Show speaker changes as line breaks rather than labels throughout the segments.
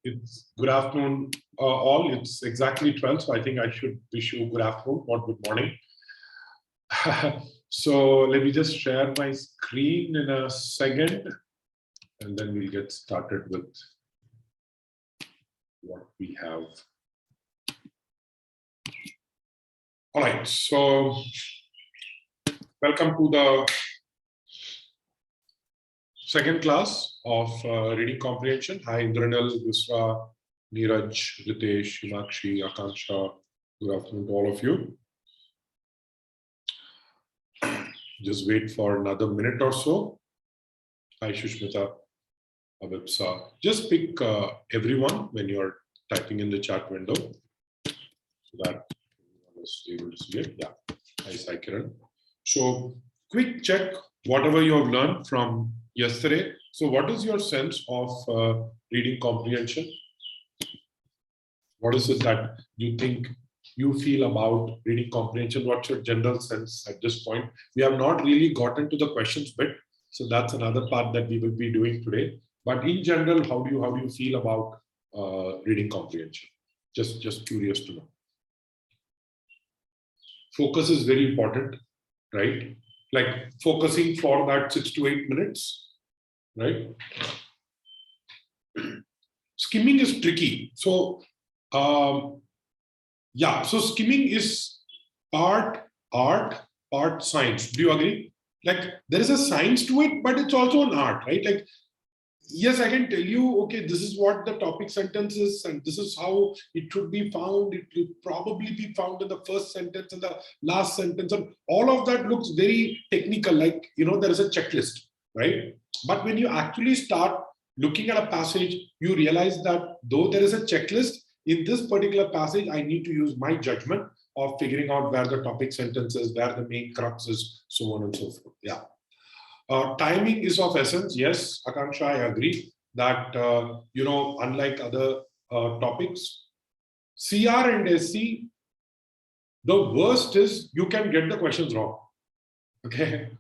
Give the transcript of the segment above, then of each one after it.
It's good afternoon, all. It's exactly 12, so I think I should wish you good afternoon, not good morning. So let me just share my screen in a second, and then we'll get started with what we have. All right, so welcome to the second class of reading comprehension. Hi, Indranil, Viswa, Neeraj, Ritesh, Himakshi, Akanksha. Good afternoon to all of you. Just wait for another minute or so. Hi, Shushmita, Avipsa. Just pick everyone when you're typing in the chat window so that everyone is able to see it. Yeah. Hi, Sai Kiran. So, quick check whatever you have learned from yesterday. So, what is your sense of reading comprehension? What is it that you think you feel about reading comprehension? What's your general sense at this point? We have not really gotten to the questions bit, so that's another part that we will be doing today. But in general, how do you feel about reading comprehension? Just curious to know. Focus is very important, right? Like focusing for that 6 to 8 minutes, right? Skimming is tricky. So, yeah, so skimming is part art, part science. Do you agree? Like there is a science to it, but it's also an art, right? Like, yes, I can tell you, okay, this is what the topic sentence is, and this is how it should be found. It will probably be found in the first sentence and the last sentence, and all of that looks very technical, like, there is a checklist, right? But when you actually start looking at a passage, you realize that though there is a checklist, in this particular passage, I need to use my judgment of figuring out where the topic sentence is, where the main crux is, so on and so forth. Yeah. Timing is of essence. Yes, Akanksha, I agree that, unlike other topics, CR and SC, the worst is you can get the questions wrong. Okay.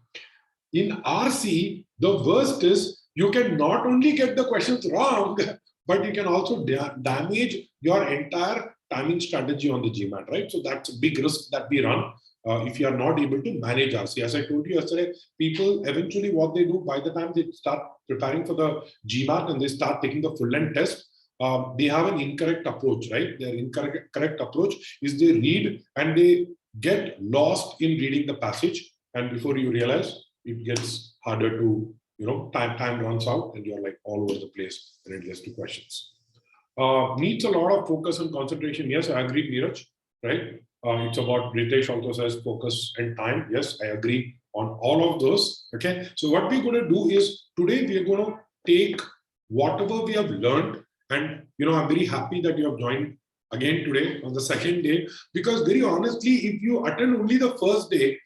In RC, the worst is you can not only get the questions wrong, but you can also damage your entire timing strategy on the GMAT, right? So that's a big risk that we run if you are not able to manage RC. As I told you yesterday, people eventually what they do by the time they start preparing for the GMAT and they start taking the full length test, they have an incorrect approach, right? Their incorrect approach is they read and they get lost in reading the passage, and before you realize, it gets harder to, time runs out and you're like all over the place when it gets to questions. Needs a lot of focus and concentration. Yes, I agree, Neeraj, right? It's about, Ritesh also says focus and time. Yes, I agree on all of those. Okay. So what we're going to do is today we're going to take whatever we have learned, and, I'm very happy that you have joined again today on the second day, because very honestly, if you attend only the first day,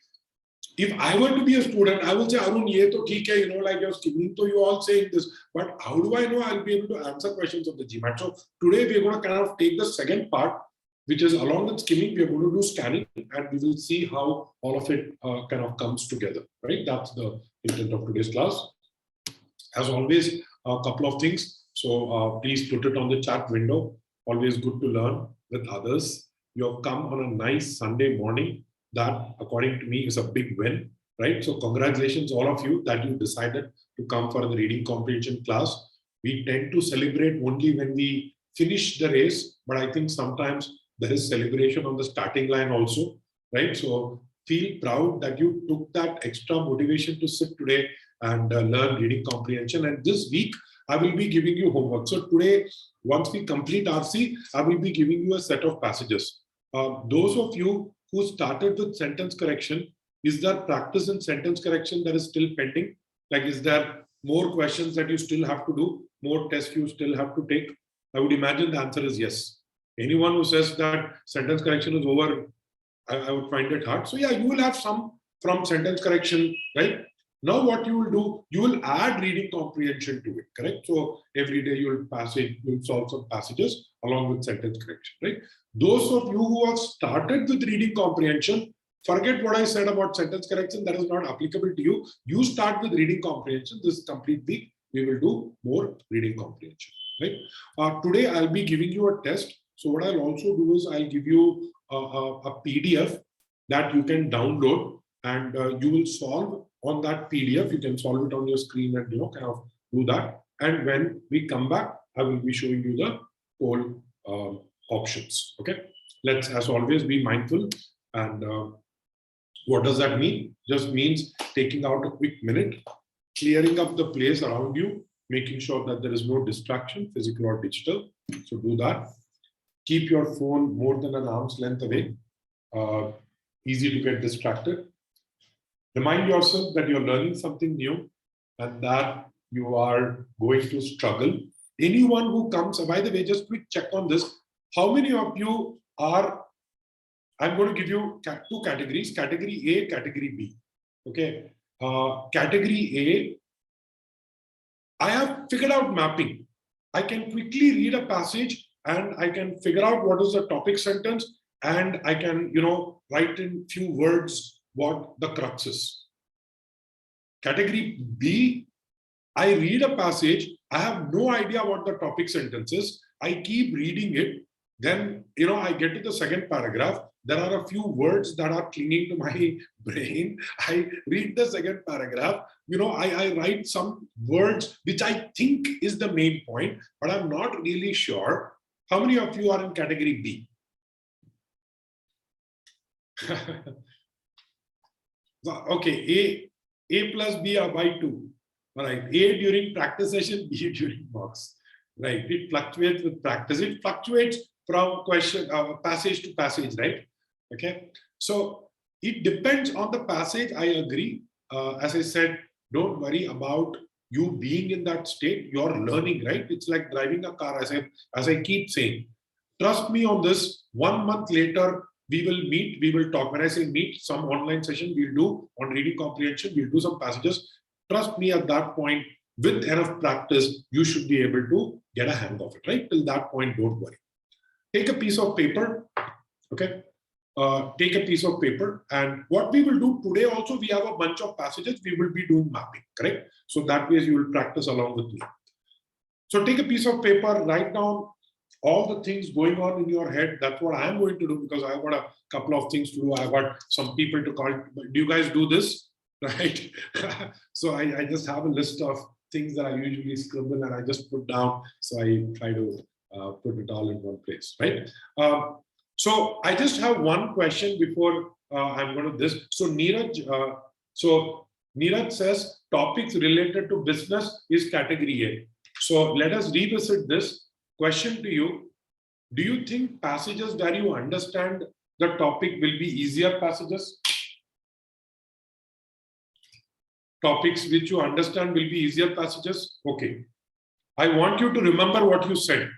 if I were to be a student, I will say, Arun, ye to theek hai, like you're skimming, so you all saying this, but how do I know I'll be able to answer questions of the GMAT? So today we're going to kind of take the second part, which is along with skimming, we're going to do scanning, and we will see how all of it kind of comes together, right? That's the intent of today's class. As always, a couple of things. So please put it on the chat window. Always good to learn with others. You have come on a nice Sunday morning. That, according to me, is a big win, right? So congratulations, all of you, that you decided to come for the reading comprehension class. We tend to celebrate only when we finish the race, but I think sometimes there is celebration on the starting line also, right? So feel proud that you took that extra motivation to sit today and learn reading comprehension. And this week, I will be giving you homework. So today, once we complete RC, I will be giving you a set of passages. Those of you who started with sentence correction, is there practice in sentence correction that is still pending? Like, is there more questions that you still have to do, more tests you still have to take? I would imagine the answer is yes. Anyone who says that sentence correction is over, I would find it hard. So yeah, you will have some from sentence correction, right? Now what you will do, you will add reading comprehension to it, correct? So every day you'll solve some passages along with sentence correction, right? Those of you who have started with reading comprehension, forget what I said about sentence correction. That is not applicable to you. You start with reading comprehension. This complete week, we will do more reading comprehension. right? Today, I'll be giving you a test. So what I'll also do is I'll give you a PDF that you can download, and you will solve on that PDF. You can solve it on your screen and kind of do that. And when we come back, I will be showing you the whole options. Okay. Let's, as always, be mindful. And what does that mean? Just means taking out a quick minute, clearing up the place around you, making sure that there is no distraction, physical or digital. So do that. Keep your phone more than an arm's length away. Easy to get distracted. Remind yourself that you're learning something new and that you are going to struggle. Anyone who comes, by the way, just quick check on this. How many of you are, I'm going to give you two categories, category A, category B. Okay. Category A, I have figured out mapping. I can quickly read a passage and I can figure out what is the topic sentence, and I can, write in few words what the crux is. Category B, I read a passage, I have no idea what the topic sentence is. I keep reading it. Then, I get to the second paragraph. There are a few words that are clinging to my brain. I read the second paragraph. I write some words which I think is the main point, but I'm not really sure. How many of you are in category B? Okay, A plus B are by 2. All right, A during practice session, B during mocks. Right, it fluctuates with practice. It fluctuates from passage to passage, right? Okay, so it depends on the passage. I agree. As I said, don't worry about you being in that state. You're learning, right? It's like driving a car, as I keep saying. Trust me on this. 1 month later, we will meet, we will talk. When I say meet, some online session we'll do on reading comprehension, we'll do some passages. Trust me, at that point, with enough practice, you should be able to get a hang of it, right? Till that point, don't worry. Take a piece of paper, okay? Take a piece of paper, and what we will do today also, we have a bunch of passages, we will be doing mapping, correct? So that way you will practice along with me. So take a piece of paper, write down all the things going on in your head. That's what I'm going to do, because I've got a couple of things to do. I've got some people to call. Do you guys do this? Right? So I just have a list of things that I usually scribble and I just put down. So I try to put it all in one place, right? So I just have one question before I'm going to this. So Neeraj says topics related to business is category A. So let us revisit this. Question to you, do you think passages that you understand the topic will be easier passages? Topics which you understand will be easier passages? Okay. I want you to remember what you said,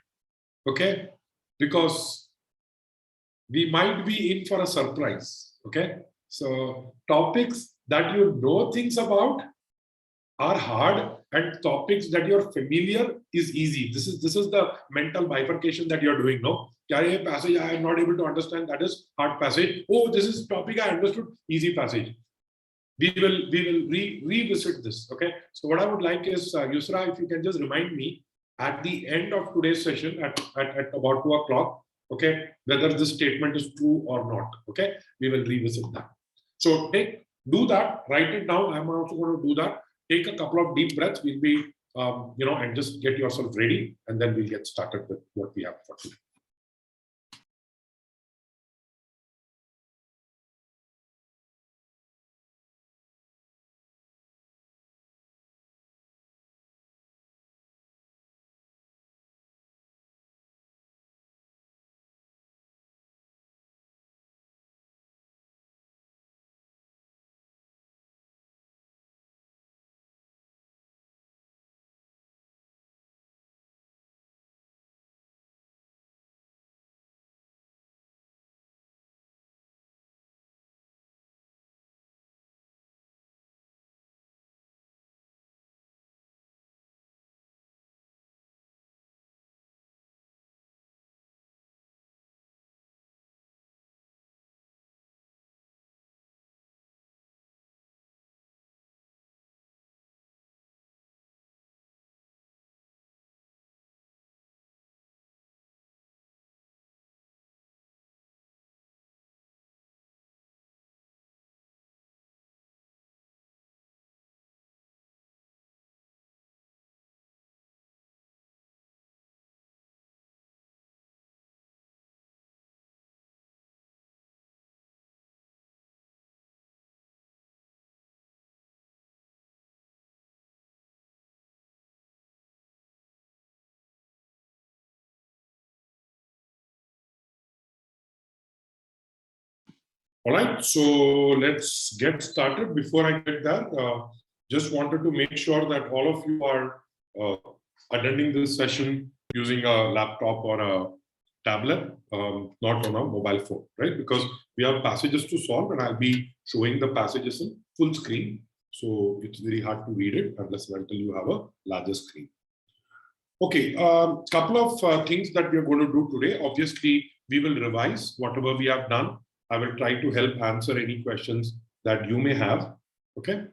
okay? Because we might be in for a surprise, okay? So topics that you know things about are hard, and topics that you're familiar is easy. This is the mental bifurcation that you're doing. No, a passage I am not able to understand, that is hard passage. Oh, this is topic I understood, easy passage. We will revisit this. Okay. So what I would like is Yusra, if you can just remind me at the end of today's session at about 2 o'clock. Okay, whether this statement is true or not. Okay, we will revisit that. So do that. Write it down. I'm also going to do that. Take a couple of deep breaths. We'll be, and just get yourself ready, and then we'll get started with what we have for today. All right, so let's get started. Before I get there, just wanted to make sure that all of you are uh, attending this session using a laptop or a tablet, not on a mobile phone, right? Because we have passages to solve and I'll be showing the passages in full screen. So it's very hard to read it unless and until you have a larger screen. Okay, couple of things that we are going to do today. Obviously, we will revise whatever we have done. I will try to help answer any questions that you may have. Okay,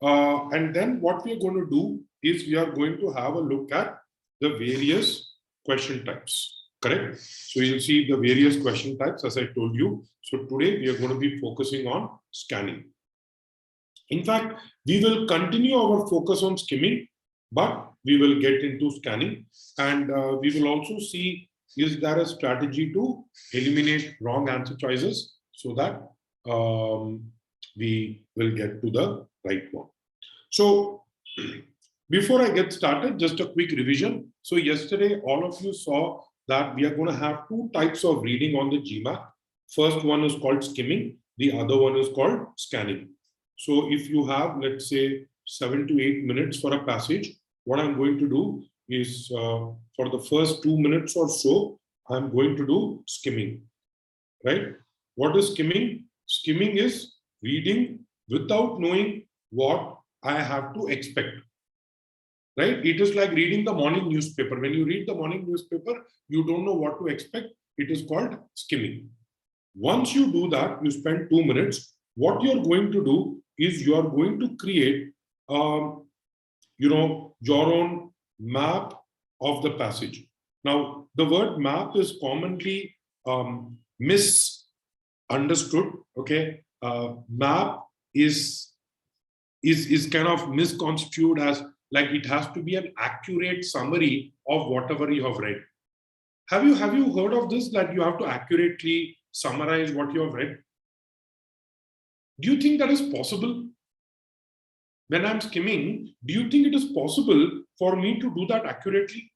and then what we are going to do is we are going to have a look at the various question types. Correct? So you'll see the various question types as I told you. So today we are going to be focusing on scanning. In fact, we will continue our focus on skimming, but we will get into scanning, and we will also see, is there a strategy to eliminate wrong answer choices so that we will get to the right one. So before I get started, just a quick revision. So yesterday, all of you saw that we are going to have two types of reading on the GMAT. First one is called skimming. The other one is called scanning. So if you have, let's say, 7 to 8 minutes for a passage, what I'm going to do is for the first 2 minutes or so, I'm going to do skimming, right? What is skimming? Skimming is reading without knowing what I have to expect, right? It is like reading the morning newspaper. When you read the morning newspaper, you don't know what to expect. It is called skimming. Once you do that, you spend 2 minutes. What you're going to do is you are going to create, your own map of the passage. Now, the word map is commonly misunderstood. Okay, map is kind of misconstrued as like it has to be an accurate summary of whatever you have read. Have you heard of this, that you have to accurately summarize what you have read? Do you think that is possible? When I'm skimming, do you think it is possible for me to do that accurately?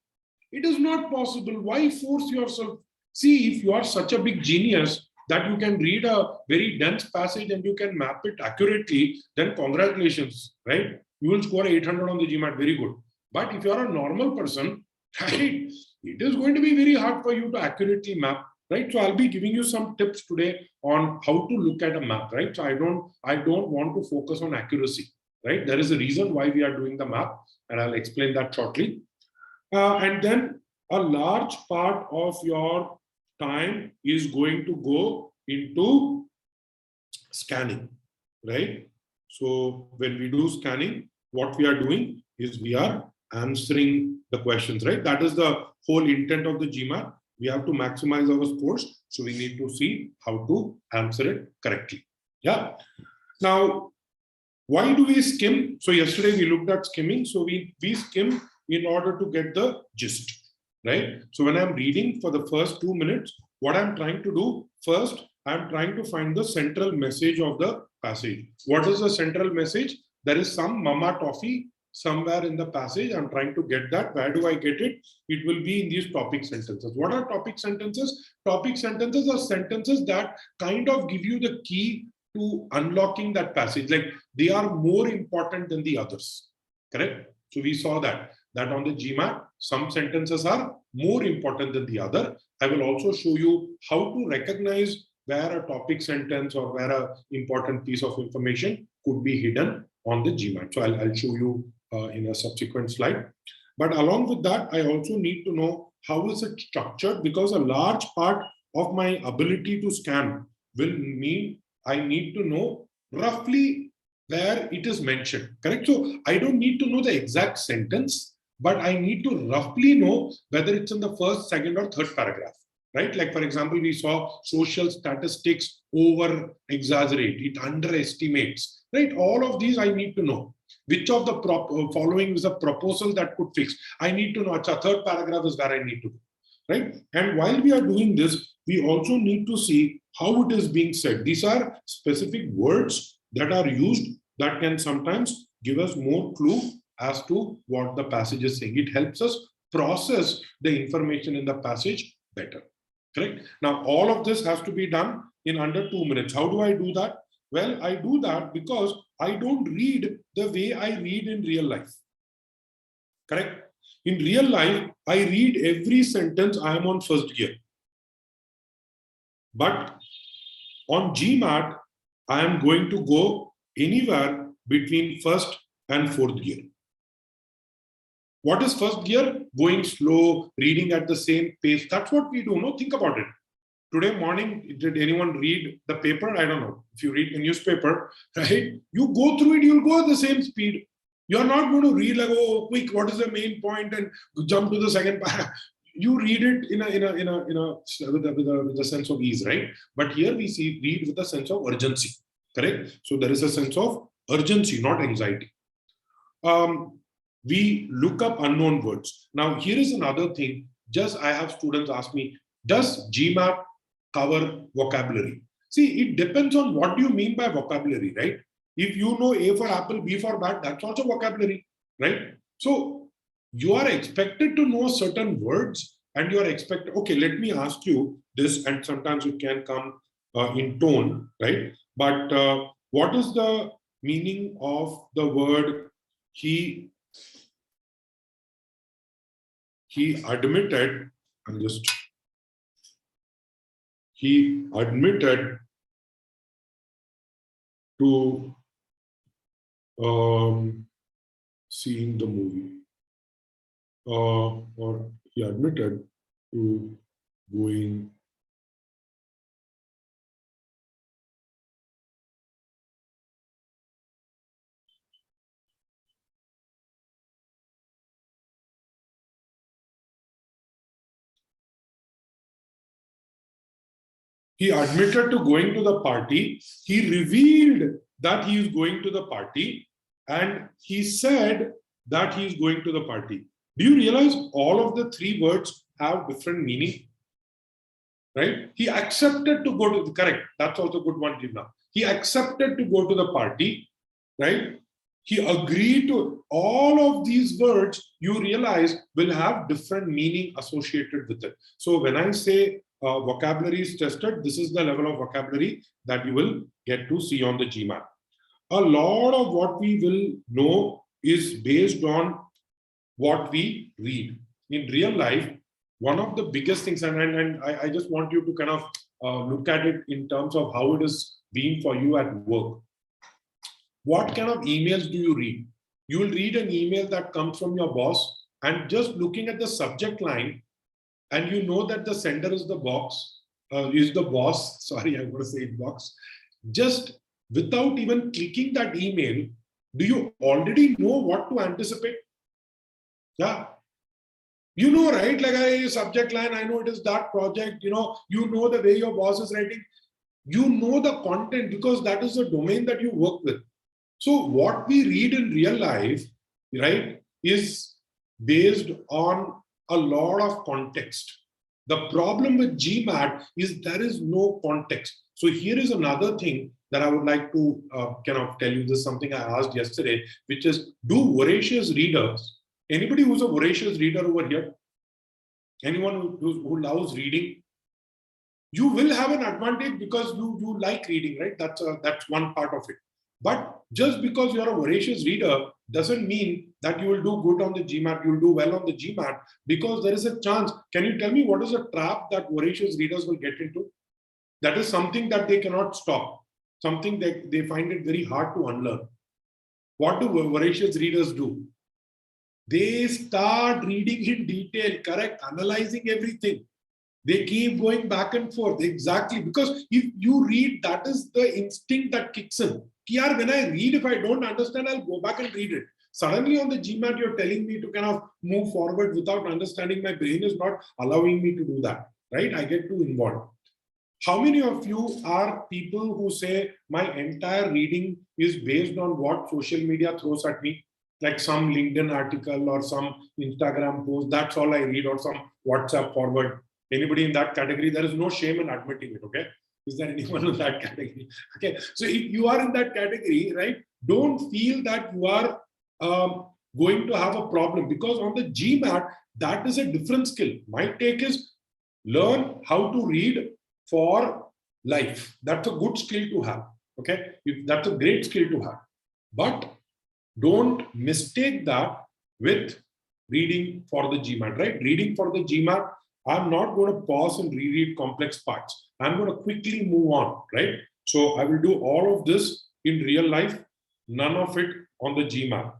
It is not possible. Why force yourself? See, if you are such a big genius that you can read a very dense passage and you can map it accurately, then congratulations, right? You will score 800 on the GMAT, very good. But if you are a normal person, right, it is going to be very hard for you to accurately map, right? So I'll be giving you some tips today on how to look at a map, right? So I don't want to focus on accuracy, right? There is a reason why we are doing the map, and I'll explain that shortly. And then a large part of your time is going to go into scanning, right? So when we do scanning, what we are doing is we are answering the questions, right? That is the whole intent of the GMAT. We have to maximize our scores, so we need to see how to answer it correctly. Yeah. Now, why do we skim? So yesterday we looked at skimming. So we skim in order to get the gist, right? So when I'm reading for the first 2 minutes, what I'm trying to do first, I'm trying to find the central message of the passage. What is the central message? There is some mama toffee somewhere in the passage. I'm trying to get that. Where do I get it? It will be in these topic sentences. What are topic sentences? Topic sentences are sentences that kind of give you the key to unlocking that passage. Like they are more important than the others, correct? So we saw that on the GMAT, some sentences are more important than the other. I will also show you how to recognize where a topic sentence or where an important piece of information could be hidden on the GMAT. So I'll show you in a subsequent slide. But along with that, I also need to know how is it structured, because a large part of my ability to scan will mean I need to know roughly where it is mentioned, correct? So I don't need to know the exact sentence, but I need to roughly know whether it's in the first, second, or third paragraph, right? Like, for example, we saw social statistics over exaggerate, it underestimates, right? All of these I need to know. Which of the following is a proposal that could fix? I need to know. A third paragraph is where I need to go, right? And while we are doing this, we also need to see how it is being said. These are specific words that are used that can sometimes give us more clue as to what the passage is saying. It helps us process the information in the passage better. Correct? Now, all of this has to be done in under 2 minutes. How do I do that? Well, I do that because I don't read the way I read in real life. Correct? In real life, I read every sentence I am on first gear. But on GMAT, I am going to go anywhere between first and fourth gear. What is first gear? Going slow, reading at the same pace. That's what we do. No, think about it. Today morning, did anyone read the paper? I don't know. If you read the newspaper, right? You go through it, you'll go at the same speed. You're not going to read like, oh, quick, what is the main point, and jump to the second part. You read it with a sense of ease, right? But here we see read with a sense of urgency. Correct? So there is a sense of urgency, not anxiety. We look up unknown words. Now, here is another thing. Just I have students ask me, does GMAT cover vocabulary? See, it depends on what do you mean by vocabulary, right? If you know A for apple, B for bat, that's also vocabulary, right? So you are expected to know certain words, and you are expected, okay, let me ask you this, and sometimes it can come in tone, right? But what is the meaning of the word he admitted, he admitted to seeing the movie, or he admitted to going he admitted to going to the party. He revealed that he is going to the party, and he said that he is going to the party. Do you realize all of the three words have different meaning? Right? He accepted to go to the, correct. That's also a good one, Gina. He accepted to go to the party, right? He agreed to all of these words, you realize will have different meaning associated with it. So when I say vocabulary is tested, this is the level of vocabulary that you will get to see on the GMAT. A lot of what we will know is based on what we read. In real life, one of the biggest things, and I just want you to kind of look at it in terms of how it is being for you at work. What kind of emails do you read? You will read an email that comes from your boss, and just looking at the subject line, and you know that the sender is the boss. Sorry, I'm going to say box. Just without even clicking that email, do you already know what to anticipate? Yeah. You know, right? Like a subject line, I know it is that project, you know the way your boss is writing. You know the content because that is the domain that you work with. So what we read in real life, right, is based on a lot of context. The problem with GMAT is there is no context. So here is another thing that I would like to kind of tell you. This is something I asked yesterday, which is, do voracious readers, anybody who's a voracious reader over here? Anyone who loves reading? You will have an advantage because you like reading, right? That's one part of it. But just because you're a voracious reader doesn't mean that you will do good on the GMAT, you'll do well on the GMAT, because there is a chance. Can you tell me what is a trap that voracious readers will get into? That is something that they cannot stop, something that they find it very hard to unlearn. What do voracious readers do? They start reading in detail, correct, analyzing everything. They keep going back and forth. Exactly. Because if you read, that is the instinct that kicks in. When I read, if I don't understand, I'll go back and read it. Suddenly on the GMAT, you're telling me to kind of move forward without understanding. My brain is not allowing me to do that. Right? I get too involved. How many of you are people who say my entire reading is based on what social media throws at me? Like some LinkedIn article or some Instagram post, that's all I read, or some WhatsApp forward. Anybody in that category? There is no shame in admitting it, okay? Is there anyone in that category? Okay, so if you are in that category, right, don't feel that you are going to have a problem, because on the GMAT, that is a different skill. My take is, Learn how to read for life. That's a good skill to have. Okay, that's a great skill to have. But don't mistake that with reading for the GMAT, right? Reading for the GMAT, I'm not going to pause and reread complex parts. I'm going to quickly move on, right? So I will do all of this in real life, none of it on the GMAT.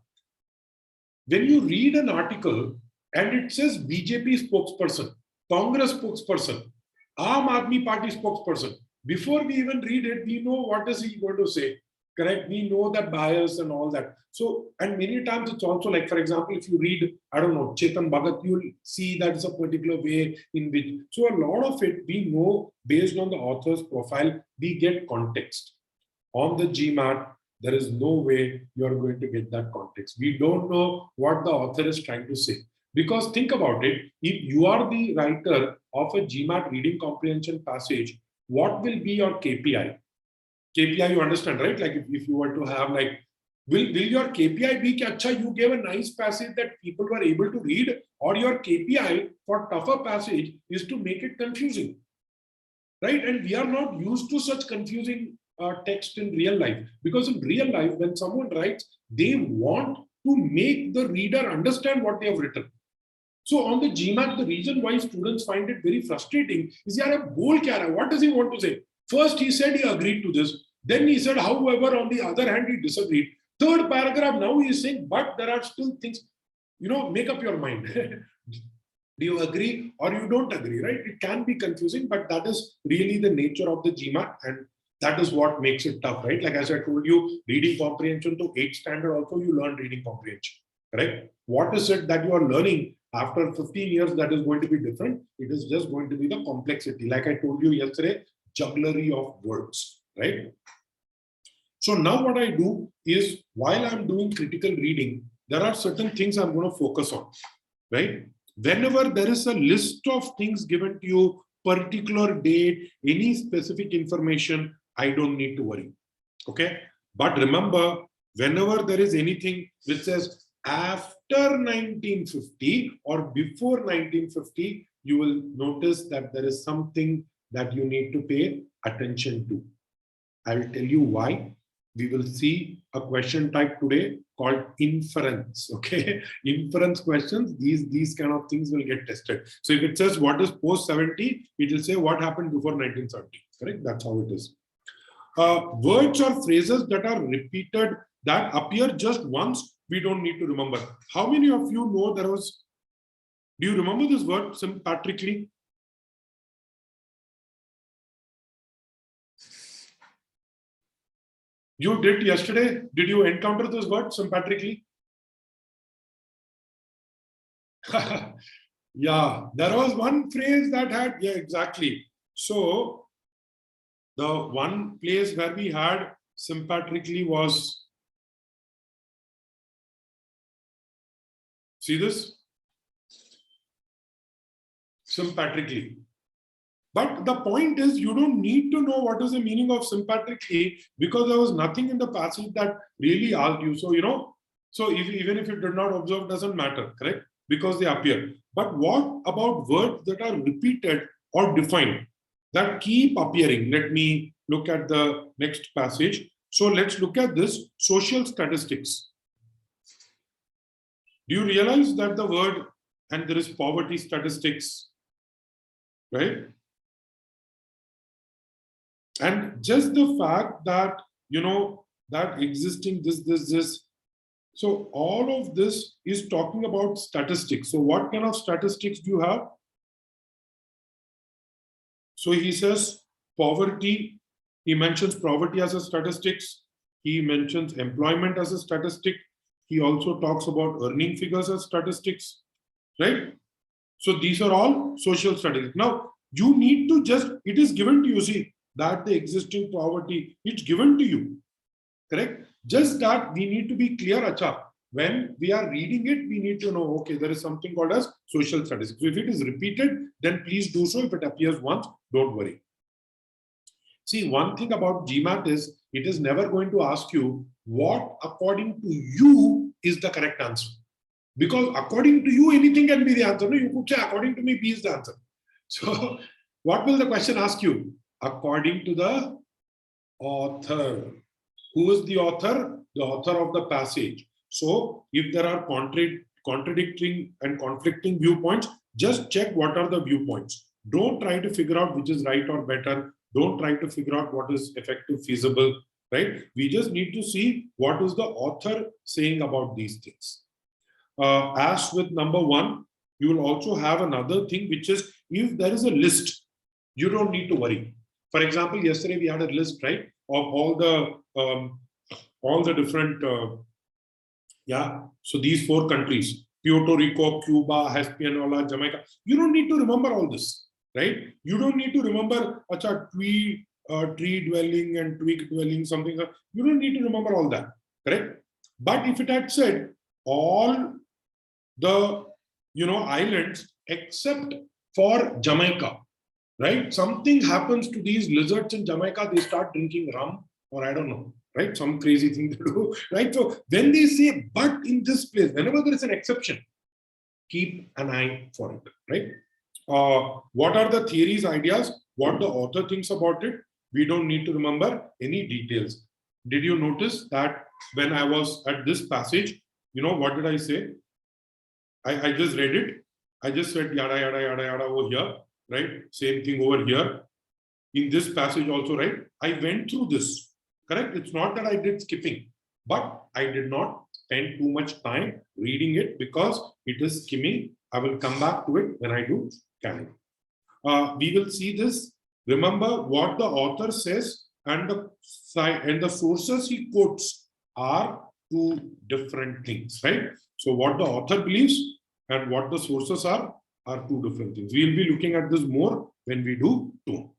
When you read an article and it says BJP spokesperson, Congress spokesperson, Aam Aadmi Party spokesperson, before we even read it, we know what is he going to say. Correct? We know the bias and all that. So, and many times it's also like, for example, if you read, I don't know, Chetan Bhagat, you'll see that's a particular way in which. So a lot of it we know based on the author's profile, we get context. On the GMAT, there is no way you're going to get that context. We don't know what the author is trying to say. Because think about it, if you are the writer of a GMAT reading comprehension passage, what will be your KPI? KPI, you understand, right? Like if you were to have like, will your KPI be that you gave a nice passage that people were able to read, or your KPI for tougher passage is to make it confusing, right? And we are not used to such confusing text in real life, because in real life, when someone writes, they want to make the reader understand what they have written. So on the GMAT, the reason why students find it very frustrating is, what does he want to say? First, he said he agreed to this. Then he said, however, on the other hand, he disagreed. Third paragraph, now he is saying, but there are still things, make up your mind. Do you agree or you don't agree, right? It can be confusing, but that is really the nature of the GMAT, and that is what makes it tough, right? Like as I told you, reading comprehension to 8th standard also, you learn reading comprehension, correct? What is it that you are learning after 15 years that is going to be different? It is just going to be the complexity. Like I told you yesterday, jugglery of words, right? So now what I do is, while I'm doing critical reading, there are certain things I'm going to focus on, right? Whenever there is a list of things given to you, particular date, any specific information, I don't need to worry, okay? But remember, whenever there is anything which says after 1950 or before 1950, you will notice that there is something that you need to pay attention to. I will tell you why. We will see a question type today called inference, okay? Inference questions, these kind of things will get tested. So if it says what is post 70, it will say what happened before 1970, correct? That's how it is. Words or phrases that are repeated, that appear just once, we don't need to remember. How many of you know there was, do you remember this word sympatrically? You did yesterday. Did you encounter this word sympatrically? Yeah, there was one phrase that had, yeah, exactly. So the one place where we had sympatrically was, see this? Sympatrically. But the point is, you don't need to know what is the meaning of sympatrically, because there was nothing in the passage that really asked you. So, so even if you did not observe, doesn't matter, correct? Because they appear. But what about words that are repeated or defined, that keep appearing? Let me look at the next passage. So let's look at this social statistics. Do you realize that the word, and there is poverty statistics, right? And just the fact that, that existing this. So all of this is talking about statistics. So what kind of statistics do you have? So he says poverty. He mentions poverty as a statistics. He mentions employment as a statistic. He also talks about earning figures as statistics, right? So these are all social statistics. Now, you need to just, it is given to you, see, that the existing poverty, it's given to you, correct? Just that we need to be clear, when we are reading it, we need to know, okay, there is something called as social statistics. So if it is repeated, then please do so. If it appears once, don't worry. See, one thing about GMAT is, it is never going to ask you what, according to you, is the correct answer. Because according to you, anything can be the answer. No, you could say, according to me, B is the answer. So what will the question ask you? According to the author. Who is the author? The author of the passage. So if there are contradicting and conflicting viewpoints, just check what are the viewpoints. Don't try to figure out which is right or better. Don't try to figure out what is effective, feasible, right? We just need to see what is the author saying about these things. As with number one, you will also have another thing, which is if there is a list, you don't need to worry. For example, yesterday we had a list, right, of all the different so these 4 countries: Puerto Rico, Cuba, Hispaniola, Jamaica. You don't need to remember all this, right? You don't need to remember tree dwelling and twig dwelling, something. You don't need to remember all that, correct? But if it had said all the islands except for Jamaica, right? Something happens to these lizards in Jamaica, they start drinking rum, or I don't know, right? Some crazy thing to do, right? So when they say, but in this place, whenever there is an exception, keep an eye for it, right? What are the theories, ideas, what the author thinks about it? We don't need to remember any details. Did you notice that when I was at this passage, what did I say? I just read it. I just said yada, yada, yada, yada over here, right? Same thing over here. In this passage also, right? I went through this, correct? It's not that I did skipping, but I did not spend too much time reading it because it is skimming. I will come back to it when I do canning. We will see this. Remember what the author says and the sources he quotes are 2 different things, right? So what the author believes and what the sources are 2 different things. We will be looking at this more when we do tone.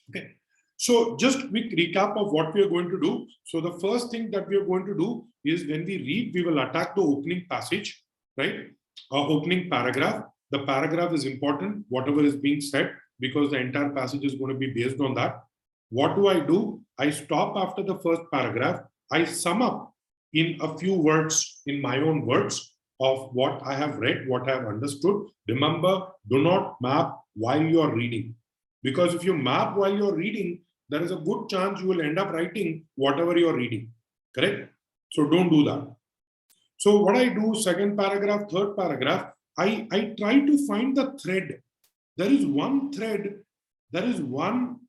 Okay. So just quick recap of what we are going to do. So the first thing that we are going to do is when we read, we will attack the opening passage, right? Opening paragraph. The paragraph is important, whatever is being said, because the entire passage is going to be based on that. What do? I stop after the first paragraph. I sum up in a few words, in my own words, of what I have read, what I have understood. Remember, do not map while you are reading. Because if you map while you're reading, there is a good chance you will end up writing whatever you're reading, correct? So don't do that. So what I do, second paragraph, third paragraph, I try to find the thread. There is one thread, there is one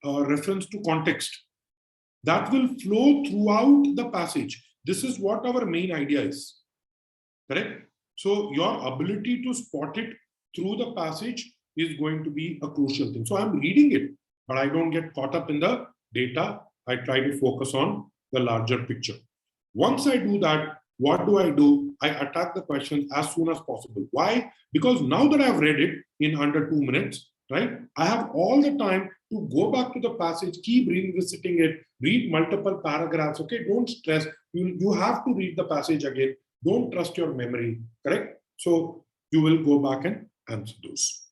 reference to context that will flow throughout the passage. This is what our main idea is, correct? So your ability to spot it through the passage is going to be a crucial thing. So I'm reading it, but I don't get caught up in the data. I try to focus on the larger picture. Once I do that, what do? I attack the questions as soon as possible. Why? Because now that I've read it in under 2 minutes, right? I have all the time to go back to the passage, keep revisiting it, read multiple paragraphs. Okay, don't stress. You have to read the passage again. Don't trust your memory, correct? So you will go back and answer those.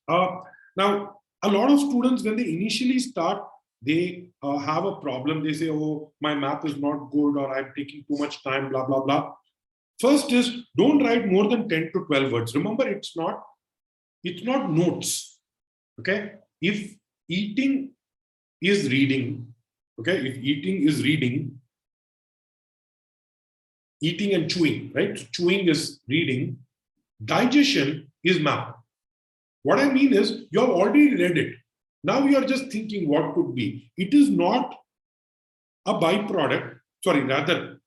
Now, a lot of students, when they initially start, they have a problem. They say, oh, my math is not good, or I'm taking too much time, blah, blah, blah. First is, don't write more than 10 to 12 words. Remember, it's not notes. Okay? If eating is reading, okay? If eating is reading, eating and chewing, right? So chewing is reading, digestion is map. What I mean is, you have already read it. Now you are just thinking what could be. It is not a byproduct. Sorry, rather,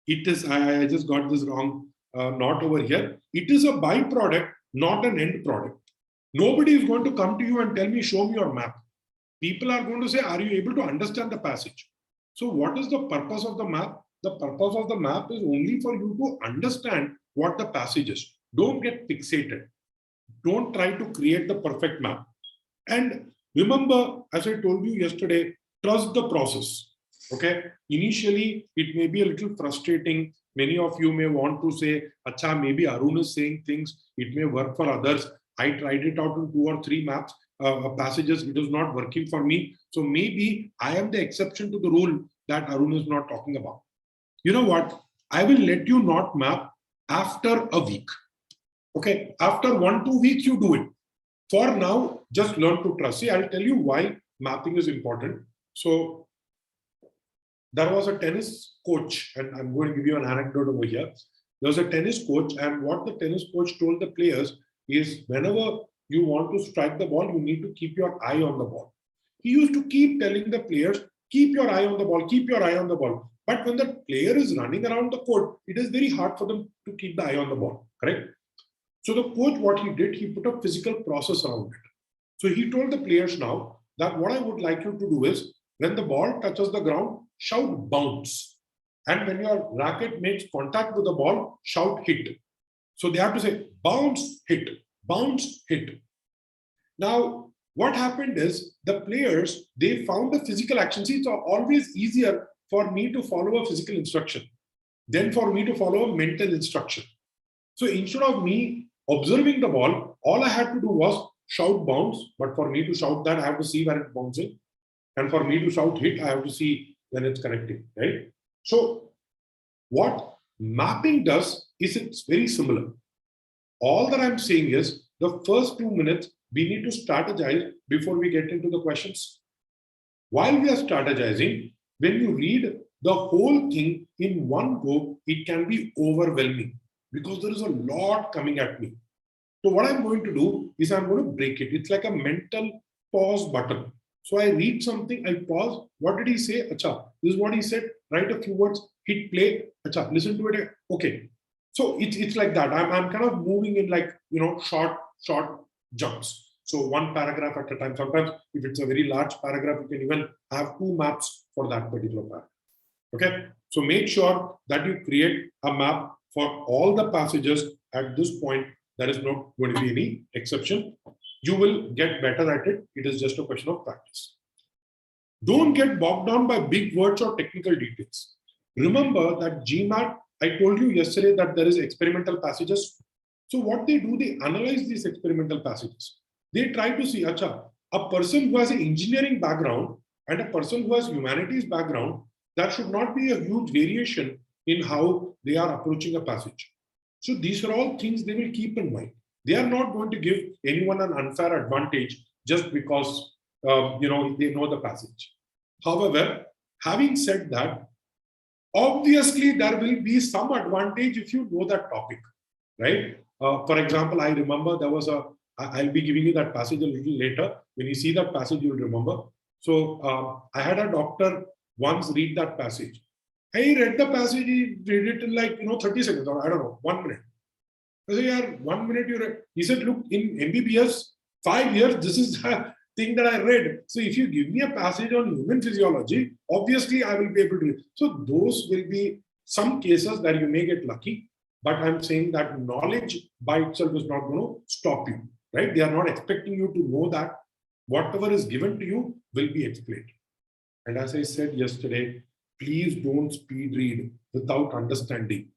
it is, I just got this wrong, not over here. It is a byproduct, not an end product. Nobody is going to come to you and tell me, show me your map. People are going to say, are you able to understand the passage? So what is the purpose of the map? The purpose of the map is only for you to understand what the passage is. Don't get fixated. Don't try to create the perfect map. And remember, as I told you yesterday, trust the process. Okay. Initially, it may be a little frustrating. Many of you may want to say, Acha, maybe Arun is saying things. It may work for others. I tried it out in 2 or 3 maps, passages. It is not working for me. So maybe I am the exception to the rule that Arun is not talking about. You know what? I will let you not map after a week. Okay, after 1-2 weeks, you do it. For now, just learn to trust. See, I'll tell you why mapping is important. So there was a tennis coach, and I'm going to give you an anecdote over here. There was a tennis coach, and what the tennis coach told the players is whenever you want to strike the ball, you need to keep your eye on the ball. He used to keep telling the players, keep your eye on the ball, keep your eye on the ball. But when the player is running around the court, it is very hard for them to keep the eye on the ball, correct? So the coach, what he did, he put a physical process around it. So he told the players now that what I would like you to do is when the ball touches the ground, shout bounce. And when your racket makes contact with the ball, shout hit. So they have to say bounce, hit, bounce, hit. Now, what happened is the players, they found the physical action. See, it's always easier for me to follow a physical instruction than for me to follow a mental instruction. So instead of me observing the ball, all I had to do was shout bounce. But for me to shout that, I have to see where it's bouncing. And for me to shout hit, I have to see when it's connecting, right? So what mapping does is it's very similar. All that I'm saying is the first 2 minutes, we need to strategize before we get into the questions. While we are strategizing, when you read the whole thing in one go, it can be overwhelming because there is a lot coming at me. So what I'm going to do is I'm going to break it. It's like a mental pause button. So I read something, I pause. What did he say? Acha, this is what he said. Write a few words, hit play. Acha, listen to it. Okay. So it's like that. I'm kind of moving in like, short jumps. So one paragraph at a time. Sometimes if it's a very large paragraph, you can even have 2 maps for that particular paragraph. Okay. So make sure that you create a map for all the passages at this point. There is not going to be any exception. You will get better at it. It is just a question of practice. Don't get bogged down by big words or technical details. Remember that GMAT, I told you yesterday that there is experimental passages. So what they do, they analyze these experimental passages. They try to see, acha, a person who has an engineering background and a person who has humanities background, there should not be a huge variation in how they are approaching a passage. So these are all things they will keep in mind. They are not going to give anyone an unfair advantage just because they know the passage. However, having said that, obviously there will be some advantage if you know that topic, right? For example, I remember there was I'll be giving you that passage a little later. When you see that passage, you'll remember. So I had a doctor once read that passage. He read the passage, he read it in like 30 seconds, or I don't know, 1 minute. I said, yeah, 1 minute you read. He said, look, in MBBS, 5 years, this is the thing that I read. So if you give me a passage on human physiology, obviously I will be able to read. So those will be some cases that you may get lucky, but I'm saying that knowledge by itself is not going to stop you, right? They are not expecting you to know that. Whatever is given to you will be explained. And as I said yesterday, please don't speed read without understanding,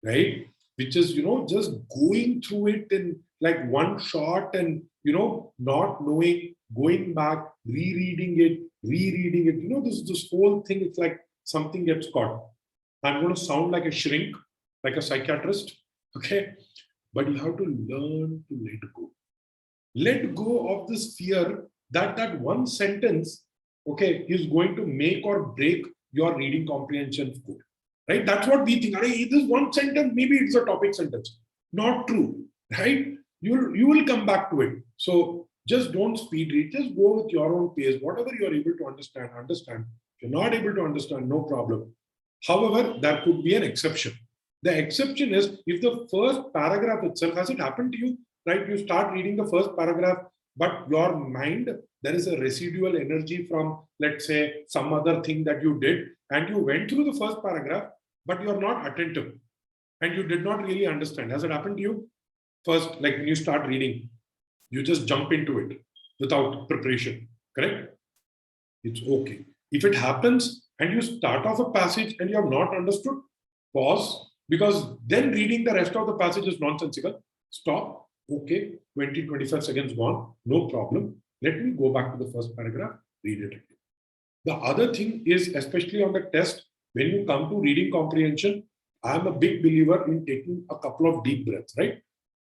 right? Which is, just going through it in like one shot and, not knowing, going back, rereading it. This whole thing, it's like something gets caught. I'm going to sound like a shrink, like a psychiatrist, okay? But you have to learn to let go. Let go of this fear that one sentence, okay, is going to make or break your reading comprehension score, right? That's what we think. This one sentence, maybe it's a topic sentence. Not true, right? You will come back to it. So just don't speed read. Just go with your own pace. Whatever you are able to understand, understand. If you're not able to understand, no problem. However, there could be an exception. The exception is if the first paragraph itself, has it happened to you, right? You start reading the first paragraph, but your mind, there is a residual energy from, let's say, some other thing that you did, and you went through the first paragraph, but you're not attentive and you did not really understand. Has it happened to you? First, like when you start reading, you just jump into it without preparation, correct? It's okay. If it happens and you start off a passage and you have not understood, pause, because then reading the rest of the passage is nonsensical. Stop. Okay, 20-25 seconds gone, no problem. Let me go back to the first paragraph, read it again. The other thing is, especially on the test, when you come to reading comprehension, I am a big believer in taking a couple of deep breaths, right?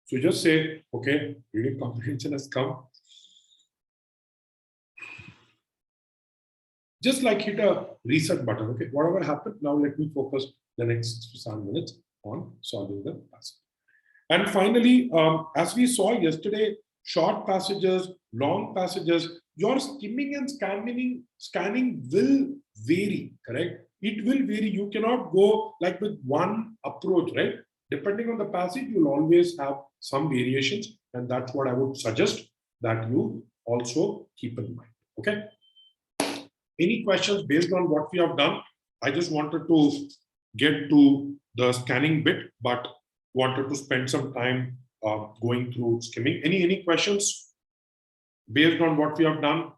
So just say, okay, reading comprehension has come. Just like hit a reset button. Okay, whatever happened, now let me focus the next 7 minutes on solving the passage. And finally, as we saw yesterday, short passages, long passages, your skimming and scanning will vary, correct? It will vary. You cannot go like with one approach, right? Depending on the passage, you'll always have some variations. And that's what I would suggest that you also keep in mind. Okay. Any questions based on what we have done? I just wanted to get to the scanning bit, but wanted to spend some time going through skimming. Any questions based on what we have done?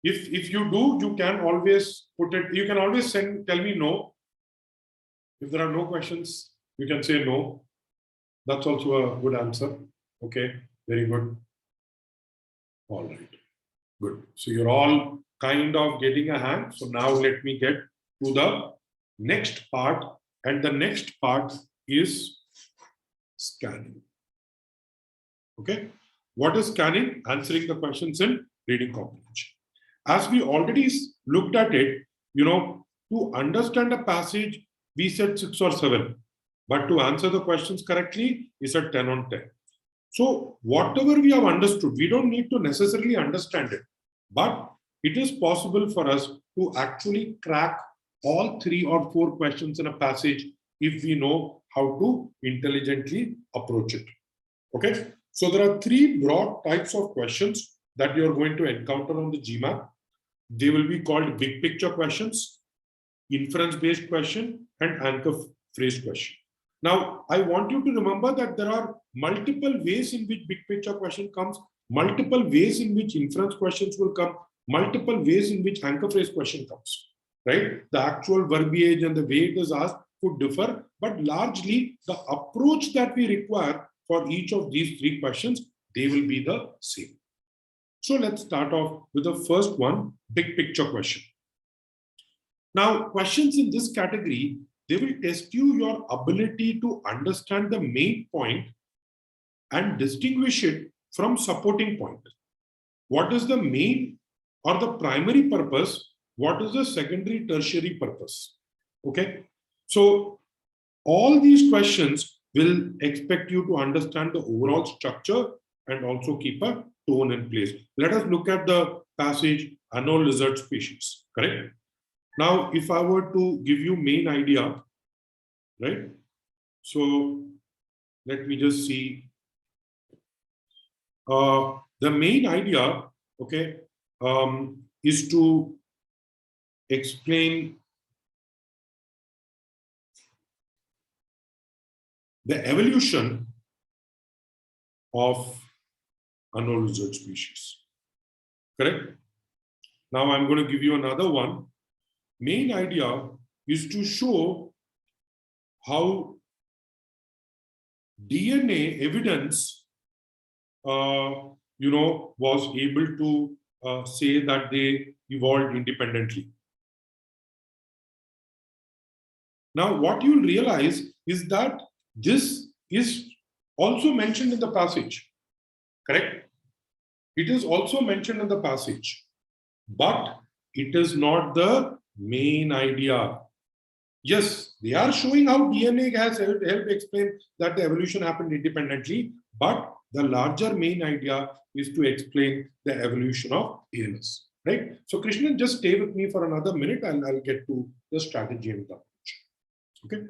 If you do, you can always put it. You can always tell me no. If there are no questions, you can say no. That's also a good answer. Okay, very good. All right, good. So you're all kind of getting a hang. So now let me get to the next part, and the next part is scanning. Okay, what is scanning? Answering the questions in reading comprehension. As we already looked at it, to understand a passage, we said 6 or 7, but to answer the questions correctly, we said 10 on 10. So whatever we have understood, we don't need to necessarily understand it, but it is possible for us to actually crack all 3 or 4 questions in a passage if we know how to intelligently approach it. Okay, so there are 3 broad types of questions that you're going to encounter on the GMAT. They will be called big picture questions, inference-based question, and anchor phrase question. Now, I want you to remember that there are multiple ways in which big picture question comes, multiple ways in which inference questions will come, multiple ways in which anchor phrase question comes, right? The actual verbiage and the way it is asked could differ, but largely the approach that we require for each of these 3 questions, they will be the same. So let's start off with the first one, big picture question. Now, questions in this category, they will test your ability to understand the main point and distinguish it from supporting point. What is the main or the primary purpose? What is the secondary, tertiary purpose? Okay. So all these questions will expect you to understand the overall structure and also keep a tone in place. Let us look at the passage unknown lizard species, correct? Now, if I were to give you main idea, right? So let me just see. The main idea, okay, is to explain the evolution of unknown lizard species. Correct? Now I'm going to give you another one. Main idea is to show how DNA evidence, was able to say that they evolved independently. Now, what you'll realize is that this is also mentioned in the passage, correct? It is also mentioned in the passage, but it is not the main idea. Yes, they are showing how DNA has helped explain that the evolution happened independently, but the larger main idea is to explain the evolution of ALS, right? So Krishnan, just stay with me for another minute and I'll get to the strategy and the approach. Okay.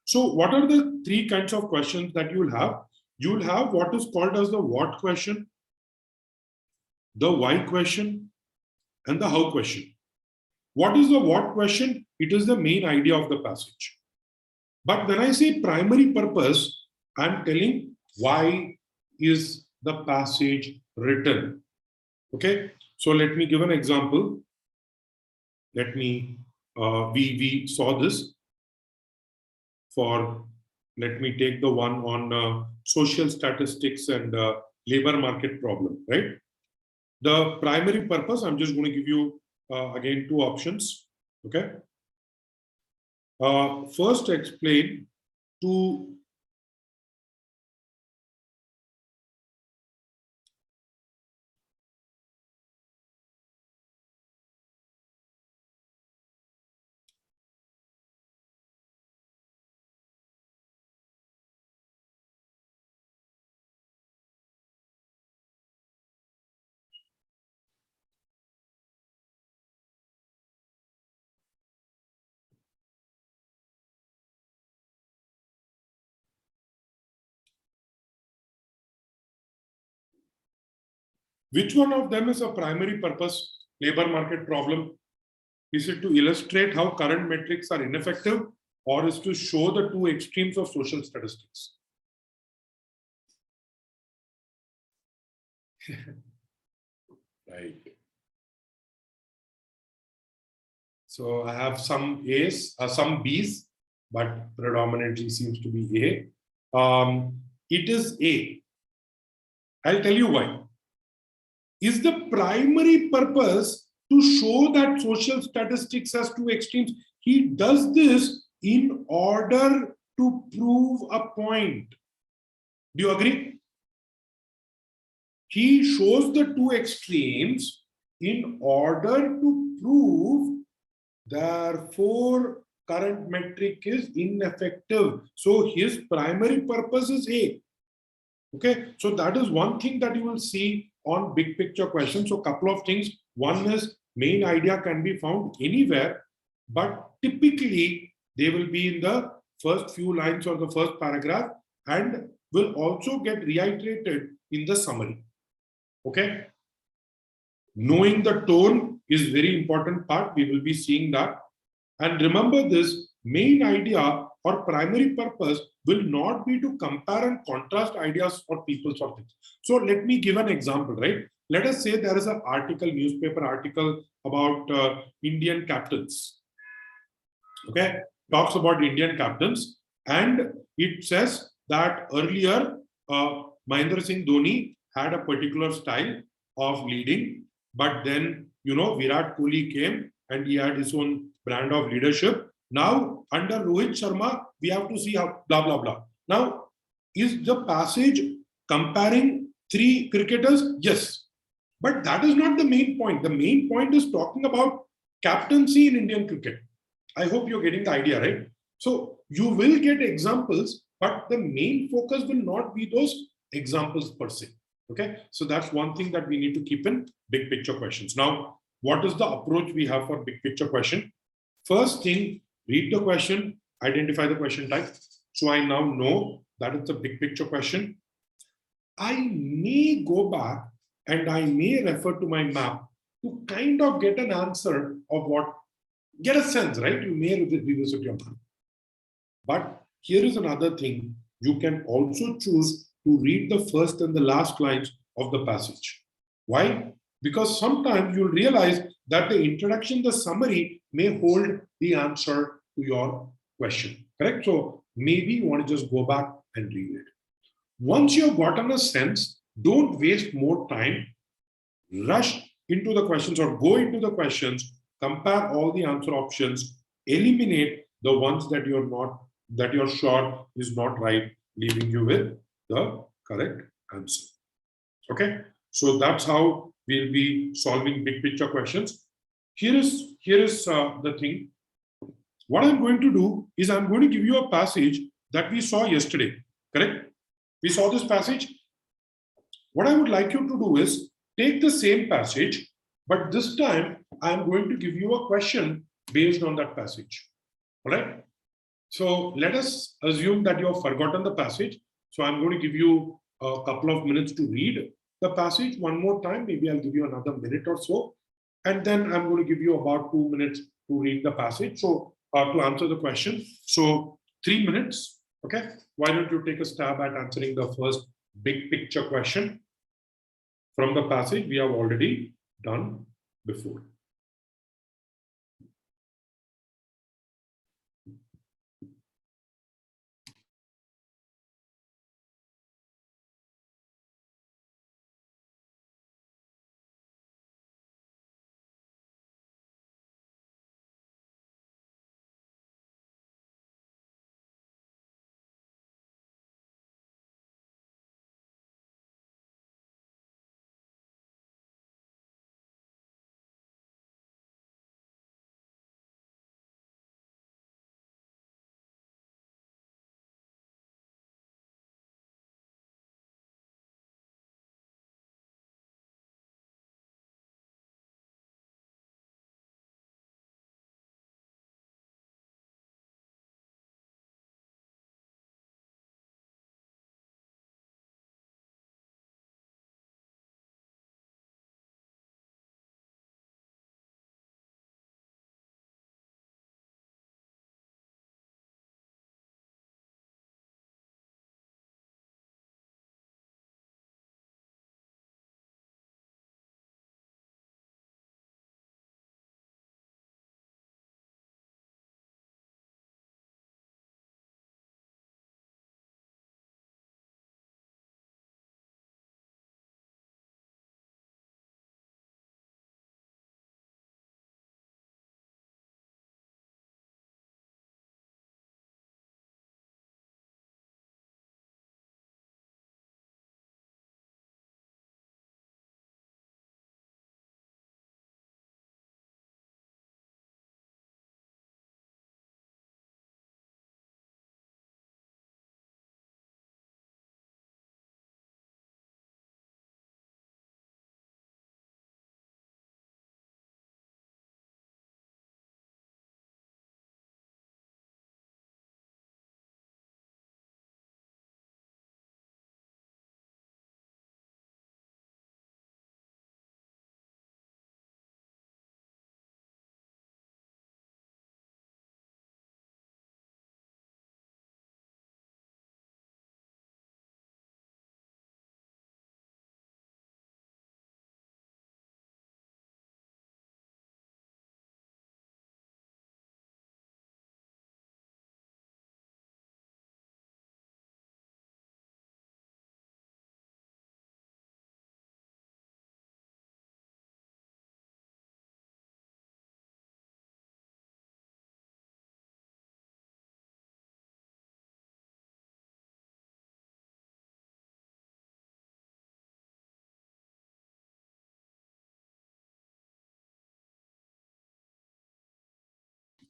So what are the 3 kinds of questions that you will have? You will have what is called as the what question, the why question, and the how question. What is the what question? It is the main idea of the passage. But when I say primary purpose, I'm telling why is the passage written. Okay, so let me give an example. Let me, we saw this for, let me take the one on social statistics and labor market problem, right? The primary purpose, I'm just going to give you again 2 options. Okay. First, explain to Which one of them is a primary purpose labor market problem? Is it to illustrate how current metrics are ineffective, or is to show the two extremes of social statistics? Right. So I have some A's, some B's, but predominantly seems to be A. It is A. I'll tell you why. Is the primary purpose to show that social statistics has two extremes. He does this in order to prove a point. Do you agree? He shows the two extremes in order to prove, therefore, current metric is ineffective. So his primary purpose is A. Okay, so that is one thing that you will see on big picture questions. So a couple of things. One is main idea can be found anywhere, but typically they will be in the first few lines or the first paragraph and will also get reiterated in the summary. Okay, knowing the tone is very important part. We will be seeing that. And remember this, main idea or primary purpose will not be to compare and contrast ideas or people's or things. So let me give an example, right? Let us say there is an article, newspaper article about Indian captains. Okay, talks about Indian captains, and it says that earlier Mahendra Singh Dhoni had a particular style of leading, but then Virat Kohli came and he had his own brand of leadership. Now under Rohit Sharma, we have to see how blah blah blah. Now, is the passage comparing three cricketers? Yes, but that is not the main point. The main point is talking about captaincy in Indian cricket. I hope you're getting the idea, right? So you will get examples, but the main focus will not be those examples per se. Okay, so that's one thing that we need to keep in big picture questions. Now, what is the approach we have for big picture question? First thing, read the question, identify the question type. So I now know that it's a big picture question. I may go back and I may refer to my map to kind of get an answer of what, get a sense, right? You may revisit your map. But here is another thing. You can also choose to read the first and the last lines of the passage. Why? Because sometimes you'll realize that the introduction, the summary may hold the answer to your question. Correct? So maybe you want to just go back and read it. Once you have gotten a sense, don't waste more time. Rush into the questions or go into the questions, compare all the answer options, eliminate the ones that you're sure is not right, leaving you with the correct answer. Okay, so that's how we'll be solving big picture questions. Here is the thing. What I'm going to do is I'm going to give you a passage that we saw yesterday. Correct? We saw this passage. What I would like you to do is take the same passage, but this time I'm going to give you a question based on that passage. All right. So let us assume that you have forgotten the passage. So I'm going to give you a couple of minutes to read the passage one more time. Maybe I'll give you another minute or so. And then I'm going to give you about 2 minutes to read the passage. So to answer the question. So 3 minutes. Okay. Why don't you take a stab at answering the first big picture question from the passage we have already done before.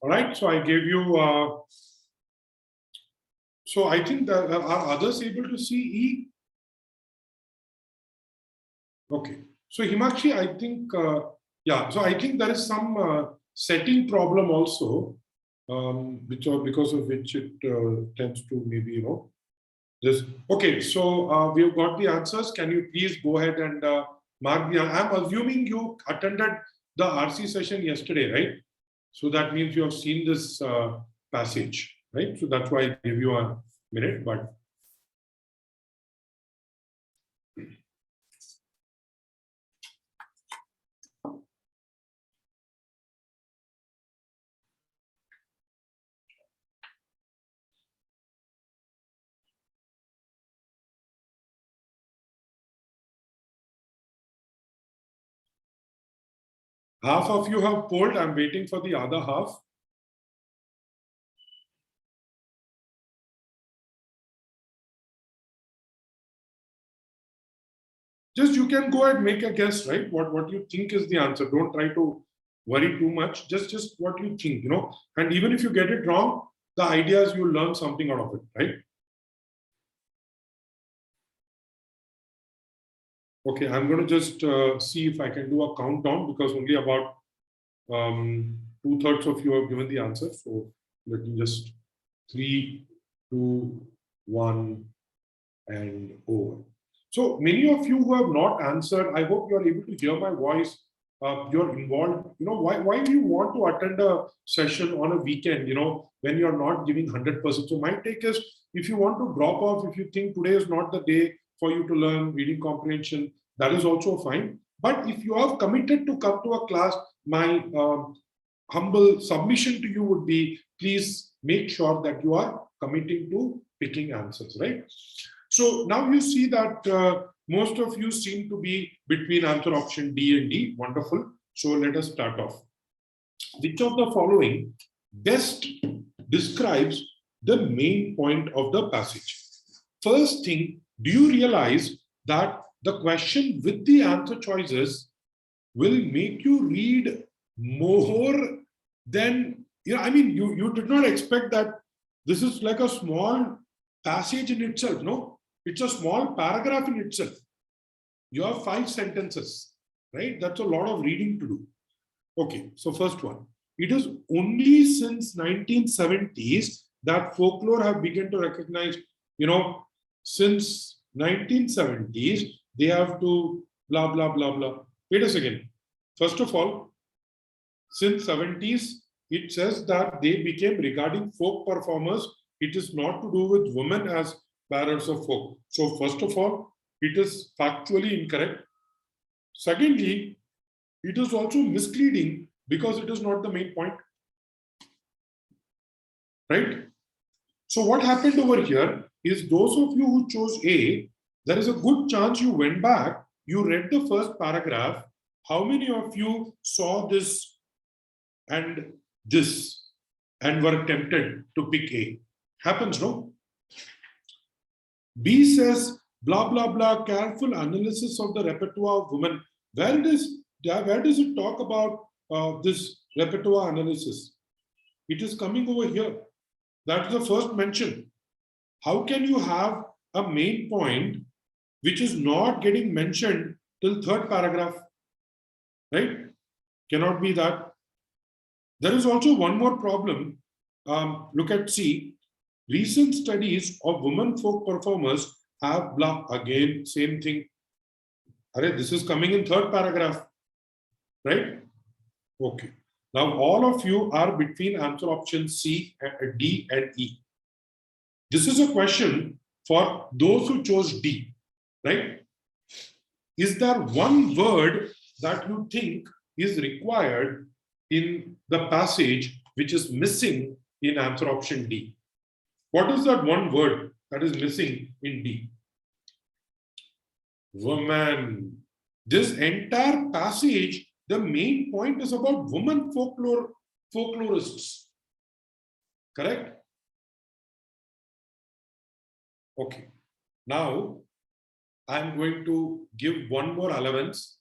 All right. So I gave you. So I think that are others able to see E? Okay. So Himakshi, I think yeah. So I think there is some setting problem also, because of which it tends to maybe this. Okay. So we've got the answers. Can you please go ahead and mark the? I'm assuming you attended the RC session yesterday, right? So that means you have seen this passage, right? So that's why I give you a minute, but half of you have polled. I'm waiting for the other half. Just you can go and make a guess, right? What you think is the answer. Don't try to worry too much. Just what you think, And even if you get it wrong, the idea is you learn something out of it, right? Okay, I'm going to just see if I can do a countdown because only about 2/3 of you have given the answer. So let me just 3, 2, 1, and over. So many of you who have not answered, I hope you are able to hear my voice. You're involved. Why do you want to attend a session on a weekend, when you're not giving 100%? So my take is, if you want to drop off, if you think today is not the day for you to learn reading comprehension, that is also fine. But if you have committed to come to a class, my humble submission to you would be, please make sure that you are committing to picking answers, right? So now you see that most of you seem to be between answer option D and D. Wonderful. So let us start off. Which of the following best describes the main point of the passage? First thing, do you realize that the question with the answer choices will make you read more than, you did not expect that this is like a small passage in itself, no? It's a small paragraph in itself. You have 5 sentences, right? That's a lot of reading to do. Okay, so first one. It is only since 1970s that folklore have begun to recognize, since 1970s, they have to blah, blah, blah, blah. Wait a second. First of all, since 70s, it says that they became regarding folk performers. It is not to do with women as bearers of folk. So first of all, it is factually incorrect. Secondly, it is also misleading because it is not the main point. Right? So what happened over here is those of you who chose A, there is a good chance you went back, you read the first paragraph. How many of you saw this and this and were tempted to pick A? Happens, no? B says, blah, blah, blah, careful analysis of the repertoire of women. Where does it talk about this repertoire analysis? It is coming over here. That's the first mention. How can you have a main point which is not getting mentioned till third paragraph? Right? Cannot be that. There is also one more problem. Look at C. Recent studies of women folk performers have blah, again, same thing. This is coming in third paragraph, right? Okay. Now all of you are between answer option C, D and E. This is a question for those who chose D, right? Is there one word that you think is required in the passage which is missing in answer option D? What is that one word that is missing in D? Woman. This entire passage, the main point is about women folklorists. Correct? Okay. Now, I'm going to give one more allowance.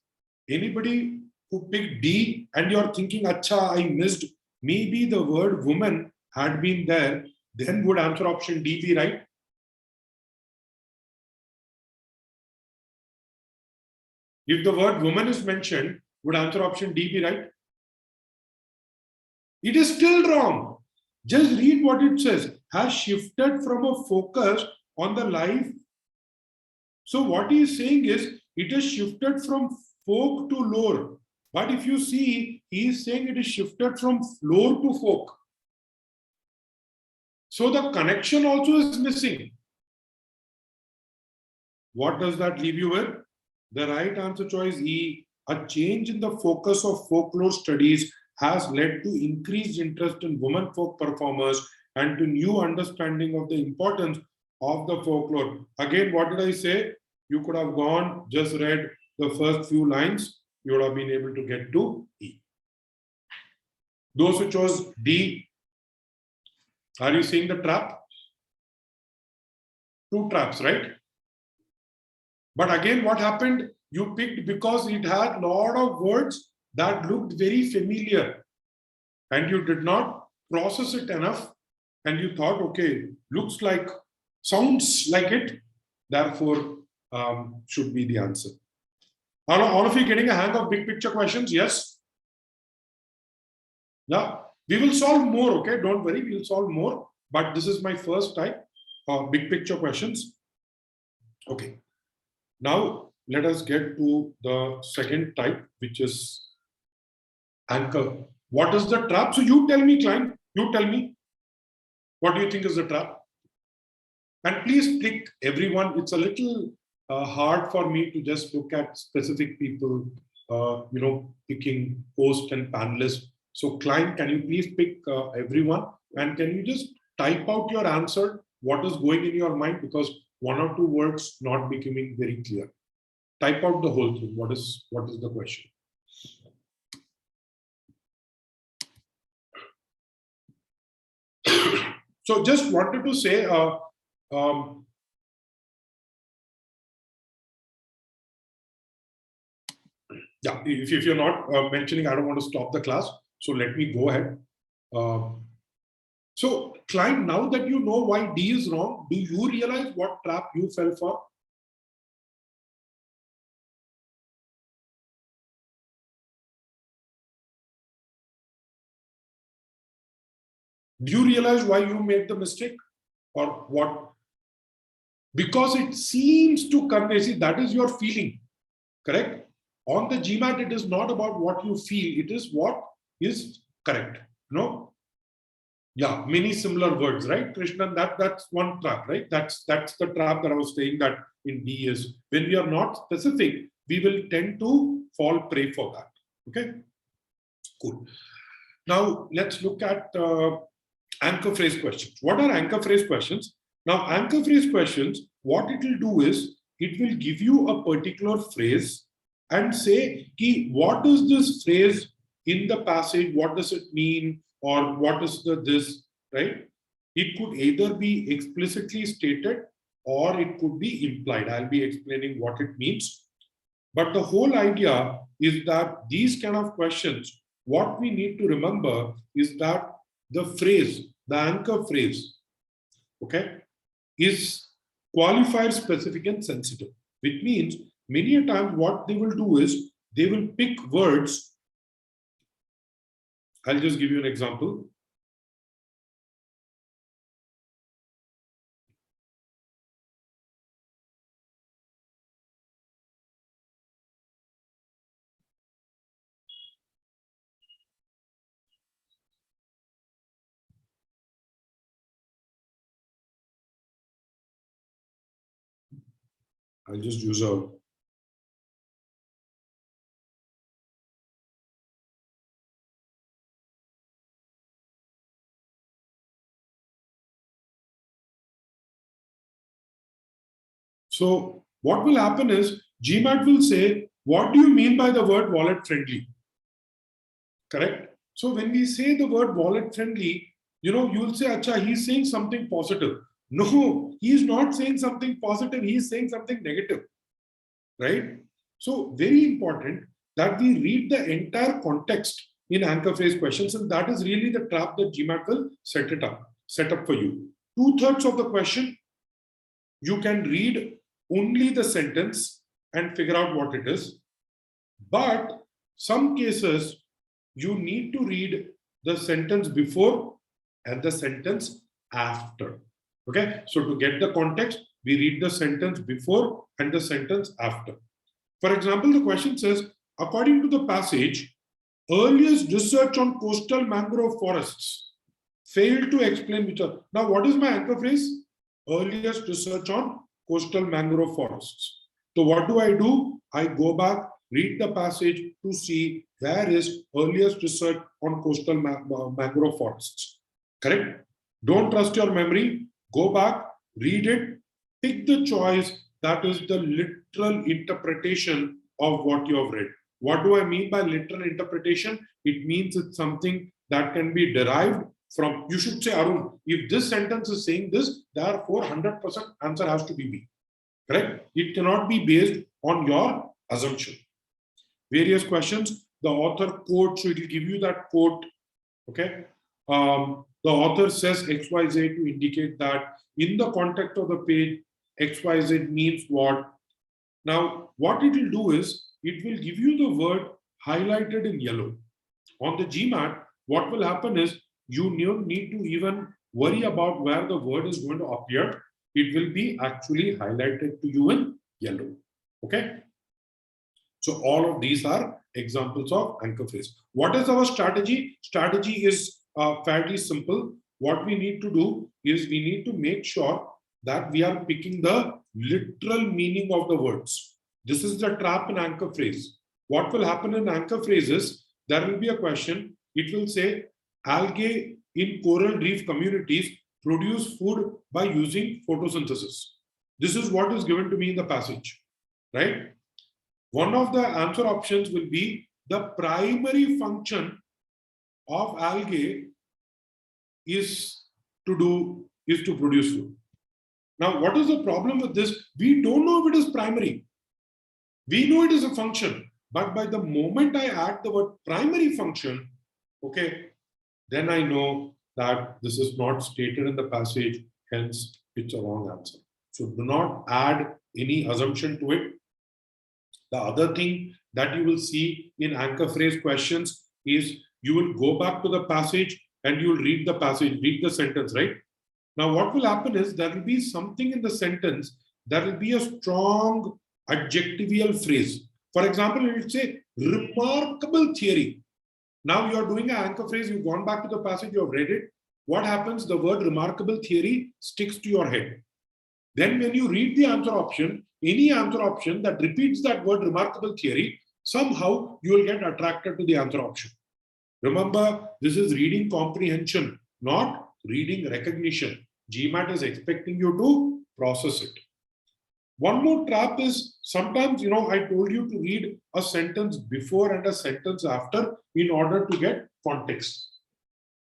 Anybody who picked D and you're thinking, Acha, I missed maybe the word woman had been there, then would answer option D be right? If the word woman is mentioned, would answer option D be right? It is still wrong. Just read what it says. Has shifted from a focus on the life. So what he is saying is it has shifted from folk to lore. But if you see, he is saying it is shifted from lore to folk. So the connection also is missing. What does that leave you with? The right answer choice E. A change in the focus of folklore studies has led to increased interest in women folk performers and to new understanding of the importance of the folklore. Again, what did I say? You could have gone, just read the first few lines, you would have been able to get to E. Those who chose D, are you seeing the trap? Two traps, right? But again, what happened? You picked because it had a lot of words that looked very familiar and you did not process it enough and you thought, okay, looks like, sounds like it, therefore should be the answer. All of you getting a hang of big picture questions? Yes? Yeah, we will solve more, okay? Don't worry, we will solve more. But this is my first type of big picture questions. Okay. Now, let us get to the second type, which is anchor. What is the trap? So you tell me, client, you tell me, what do you think is the trap? And please click everyone. It's a little hard for me to just look at specific people, picking host and panelist. So client, can you please pick everyone? And can you just type out your answer, what is going in your mind? Because one or two words not becoming very clear. Type out the whole thing. What is the question? So just wanted to say, yeah, if you're not mentioning, I don't want to stop the class. So let me go ahead. So client, now that you know why D is wrong, do you realize what trap you fell for? Do you realize why you made the mistake or what? Because it seems to convey, see, that is your feeling, correct? On the GMAT, it is not about what you feel, it is what is correct. No? Yeah, many similar words, right? Krishnan, that's one trap, right? That's the trap that I was saying that in D is when we are not specific, we will tend to fall prey for that. Okay, cool. Now let's look at anchor phrase questions. What are anchor phrase questions? Now, anchor phrase questions, what it will do is it will give you a particular phrase and say, what is this phrase in the passage? What does it mean? Or what is this, right? It could either be explicitly stated or it could be implied. I'll be explaining what it means. But the whole idea is that these kind of questions, what we need to remember is that the phrase, the anchor phrase, okay, is qualifier specific and sensitive, which means many a times what they will do is they will pick words. I'll just give you an example. I'll just use a So what will happen is GMAT will say, what do you mean by the word wallet friendly? Correct? So when we say the word wallet friendly, you'll say, Acha, he's saying something positive. No, he's not saying something positive, he's saying something negative. Right? So very important that we read the entire context in anchor phrase questions, and that is really the trap that GMAT will set up for you. 2/3 of the question, you can read only the sentence and figure out what it is. But some cases, you need to read the sentence before and the sentence after. Okay, so to get the context, we read the sentence before and the sentence after. For example, the question says, according to the passage, earliest research on coastal mangrove forests failed to explain which are. Now, what is my anchor phrase? Earliest research on coastal mangrove forests. So what do? I go back, read the passage to see where is earliest research on coastal mangrove forests. Correct? Don't trust your memory. Go back, read it, pick the choice that is the literal interpretation of what you have read. What do I mean by literal interpretation? It means it's something that can be derived from, you should say, Arun, if this sentence is saying this, therefore 100% answer has to be B. Correct? It cannot be based on your assumption. Various questions, the author quote, so it will give you that quote. Okay. The author says XYZ to indicate that in the context of the page, XYZ means what? Now, what it will do is, it will give you the word highlighted in yellow. On the GMAT, what will happen is, you don't need to even worry about where the word is going to appear. It will be actually highlighted to you in yellow. Okay. So all of these are examples of anchor phrase. What is our strategy? Strategy is fairly simple. What we need to do is we need to make sure that we are picking the literal meaning of the words. This is the trap in anchor phrase. What will happen in anchor phrases? There will be a question. It will say, algae in coral reef communities produce food by using photosynthesis. This is what is given to me in the passage, right? One of the answer options will be the primary function of algae is to produce food. Now, what is the problem with this? We don't know if it is primary. We know it is a function, but by the moment I add the word primary function, okay, then I know that this is not stated in the passage, hence it's a wrong answer. So do not add any assumption to it. The other thing that you will see in anchor phrase questions is you will go back to the passage and you will read the passage, read the sentence, right? Now, what will happen is there will be something in the sentence, there will be a strong adjectival phrase. For example, it will say remarkable theory. Now you are doing an anchor phrase, you've gone back to the passage, you have read it. What happens? The word remarkable theory sticks to your head. Then when you read the answer option, any answer option that repeats that word remarkable theory, somehow you will get attracted to the answer option. Remember, this is reading comprehension, not reading recognition. GMAT is expecting you to process it. One more trap is sometimes, I told you to read a sentence before and a sentence after in order to get context.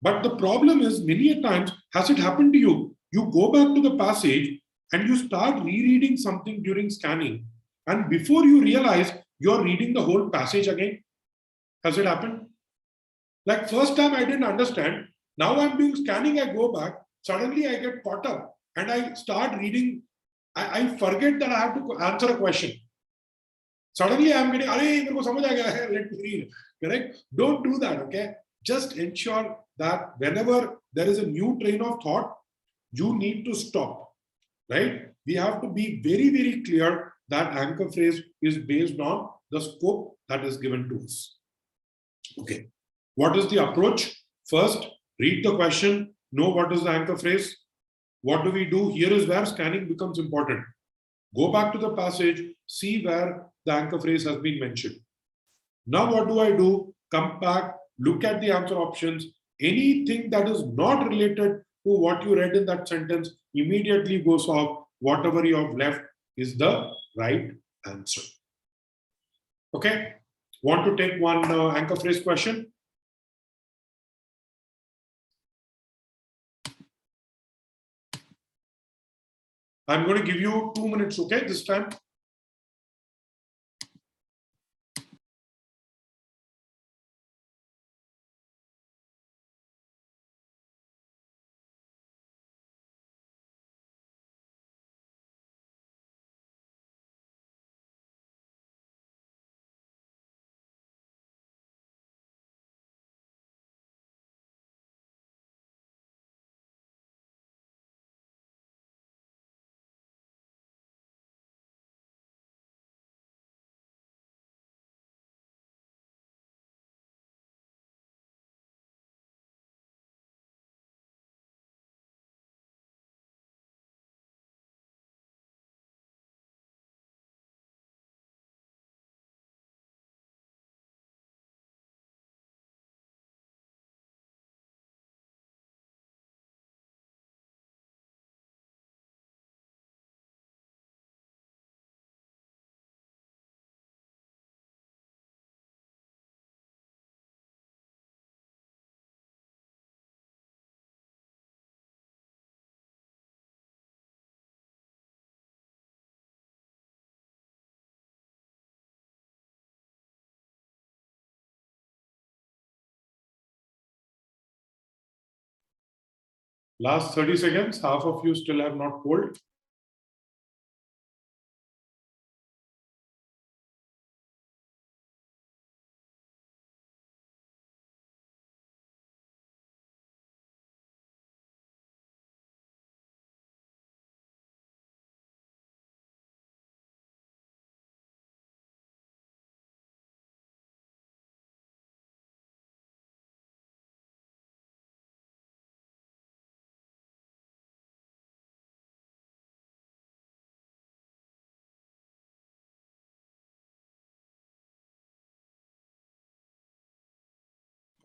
But the problem is, many a times, has it happened to you? You go back to the passage and you start rereading something during scanning. And before you realize, you're reading the whole passage again. Has it happened? Like first time I didn't understand. Now I'm doing scanning, I go back. Suddenly I get caught up and I start reading. I forget that I have to answer a question. Suddenly I'm getting, let me read. Correct? Don't do that, okay? Just ensure that whenever there is a new train of thought, you need to stop, right? We have to be very, very clear that anchor phrase is based on the scope that is given to us. Okay. What is the approach? First, read the question, know what is the anchor phrase. What do we do? Here is where scanning becomes important. Go back to the passage, see where the anchor phrase has been mentioned. Now what do? Come back, look at the answer options. Anything that is not related to what you read in that sentence immediately goes off. Whatever you have left is the right answer. Okay? Want to take one anchor phrase question? I'm going to give you 2 minutes, okay, this time. Last 30 seconds. Half of you still have not polled.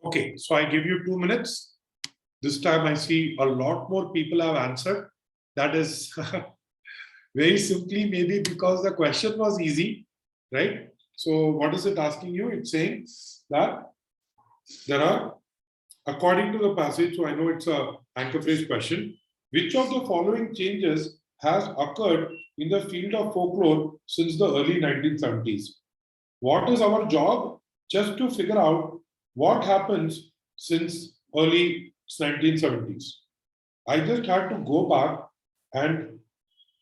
Okay, so I give you 2 minutes. This time I see a lot more people have answered. That is very simply maybe because the question was easy, right? So what is it asking you? It's saying that there are, according to the passage, so I know it's a anchor phrase question, which of the following changes has occurred in the field of folklore since the early 1970s? What is our job? Just to figure out what happens since early 1970s. I just had to go back and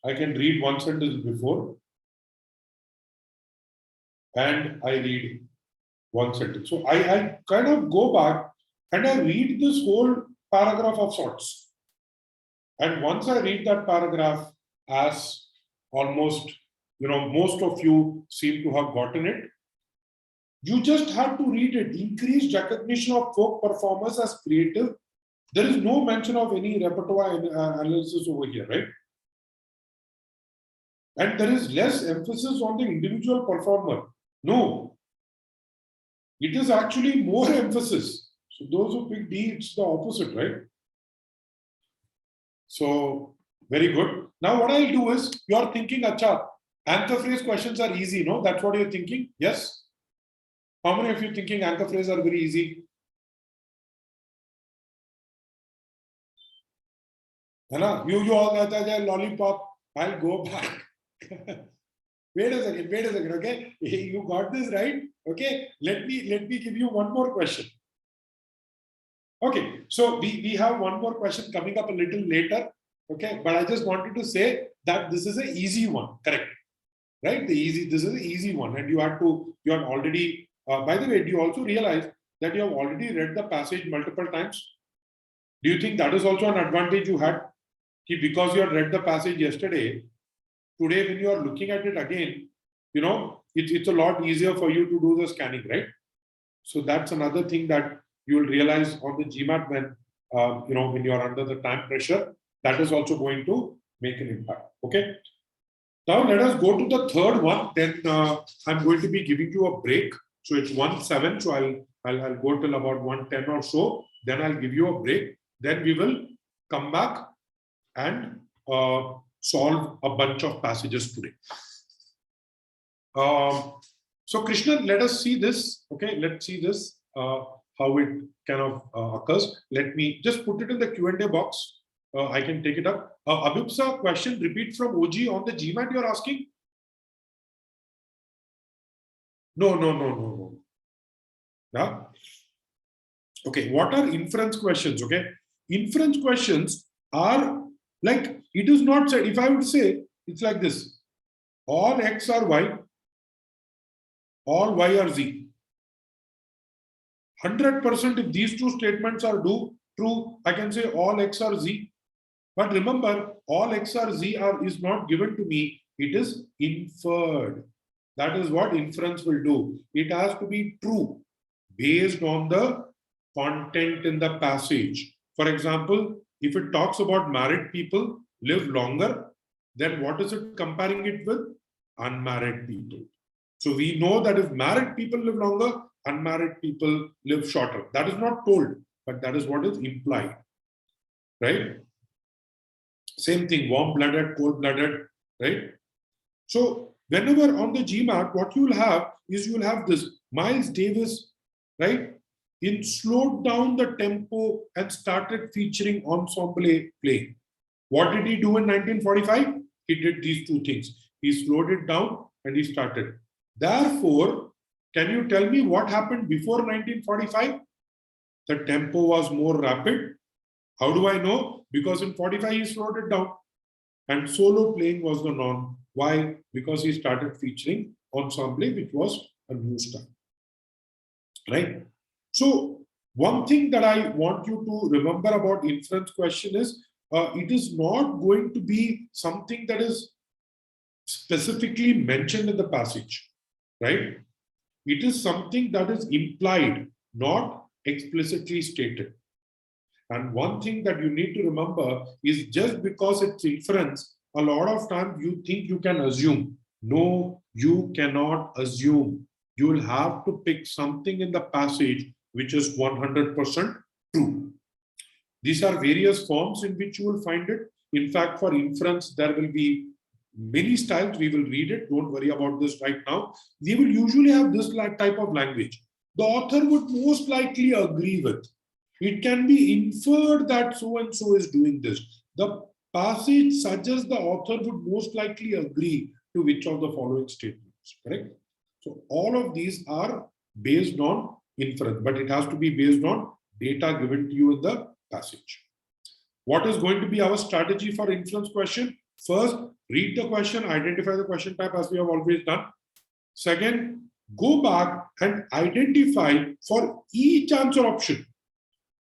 I can read one sentence before and I read one sentence. So I kind of go back and I read this whole paragraph of sorts. And once I read that paragraph, as almost, most of you seem to have gotten it, you just have to read it. Increased recognition of folk performers as creative. There is no mention of any repertoire analysis over here, right? And there is less emphasis on the individual performer. No, it is actually more emphasis. So those who pick D, it's the opposite, right? So very good. Now what I'll do is, you're thinking, acha, anchor phrase questions are easy, no? That's what you're thinking? Yes? How many of you thinking anchor phrase are very easy? You all lollipop. I'll go back. Wait a second, okay? You got this right? Okay, let me give you one more question. Okay, so we have one more question coming up a little later. Okay, but I just wanted to say that this is an easy one, correct? Right? This is an easy one, and you have already, by the way, do you also realize that you have already read the passage multiple times? Do you think that is also an advantage you had? Because you had read the passage yesterday, today when you are looking at it again, it's a lot easier for you to do the scanning, right? So that's another thing that you will realize on the GMAT when, when you are under the time pressure, that is also going to make an impact. Okay. Now let us go to the third one. Then I'm going to be giving you a break. So it's 1:07. So I'll go till about 1:10 or so. Then I'll give you a break. Then we will come back and solve a bunch of passages today. So Krishna, let us see this. Okay, let's see this, how it kind of occurs. Let me just put it in the Q&A box. I can take it up. Abhipsa, question, repeat from OG on the GMAT you're asking? No. Yeah. Okay, what are inference questions? Okay, inference questions are like, it is not said, if I would say, it's like this: all X are Y, all Y are Z. 100% if these two statements are true, I can say all X are Z. But remember, all X or Z is not given to me, it is inferred. That is what inference will do. It has to be true based on the content in the passage. For example, if it talks about married people live longer, then what is it comparing it with? Unmarried people. So we know that if married people live longer, unmarried people live shorter. That is not told, but that is what is implied. Right? Same thing, warm-blooded, cold-blooded, right? So whenever on the GMAT, what you will have is you will have this Miles Davis, right? In slowed down the tempo and started featuring ensemble playing. What did he do in 1945? He did these two things. He slowed it down and he started. Therefore, can you tell me what happened before 1945? The tempo was more rapid How do I know? Because in 45 he slowed it down. And solo playing was the norm. Why? Because he started featuring ensemble, which was a new style. Right? So one thing that I want you to remember about inference question is it is not going to be something that is specifically mentioned in the passage, right? It is something that is implied, not explicitly stated. And one thing that you need to remember is just because it's inference, a lot of times you think you can assume. No, you cannot assume. You will have to pick something in the passage which is 100% true. These are various forms in which you will find it. In fact, for inference, there will be many styles. We will read it. Don't worry about this right now. We will usually have this type of language. The author would most likely agree with. It can be inferred that so and so is doing this. The passage suggests the author would most likely agree to which of the following statements, correct? So all of these are based on inference, but it has to be based on data given to you in the passage. What is going to be our strategy for inference question? First, read the question, identify the question type as we have always done. Second, go back and identify for each answer option.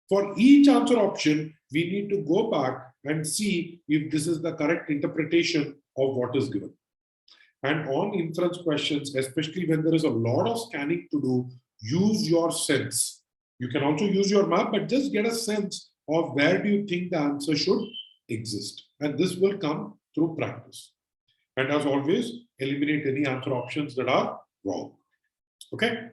For each answer option, we need to go back and see if this is the correct interpretation of what is given. And on inference questions, especially when there is a lot of scanning to do, use your sense. You can also use your map, but just get a sense of where do you think the answer should exist. And this will come through practice. And as always, eliminate any answer options that are wrong. Okay?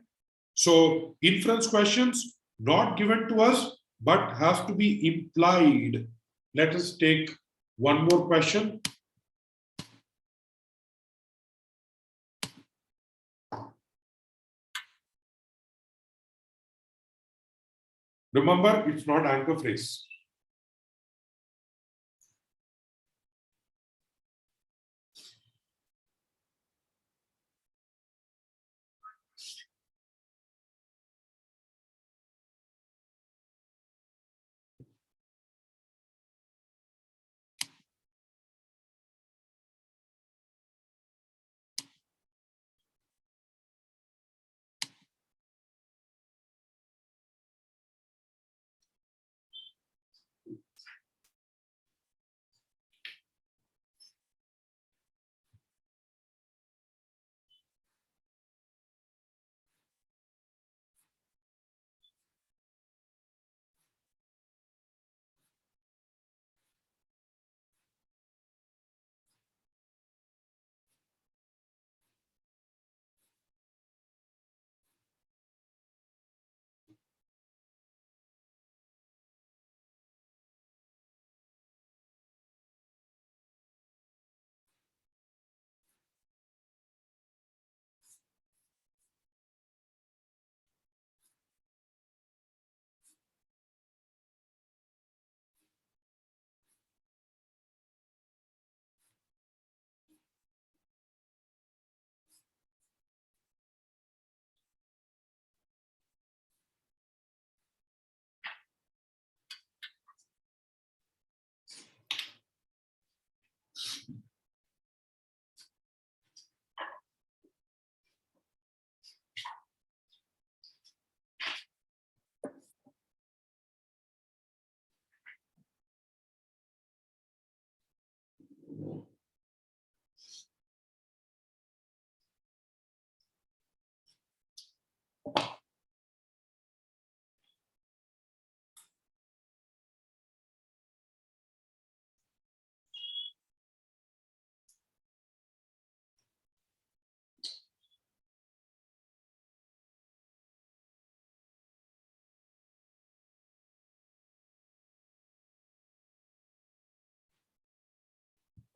So inference questions not given to us, but has to be implied. Let us take one more question. Remember, it's not anchor phrase.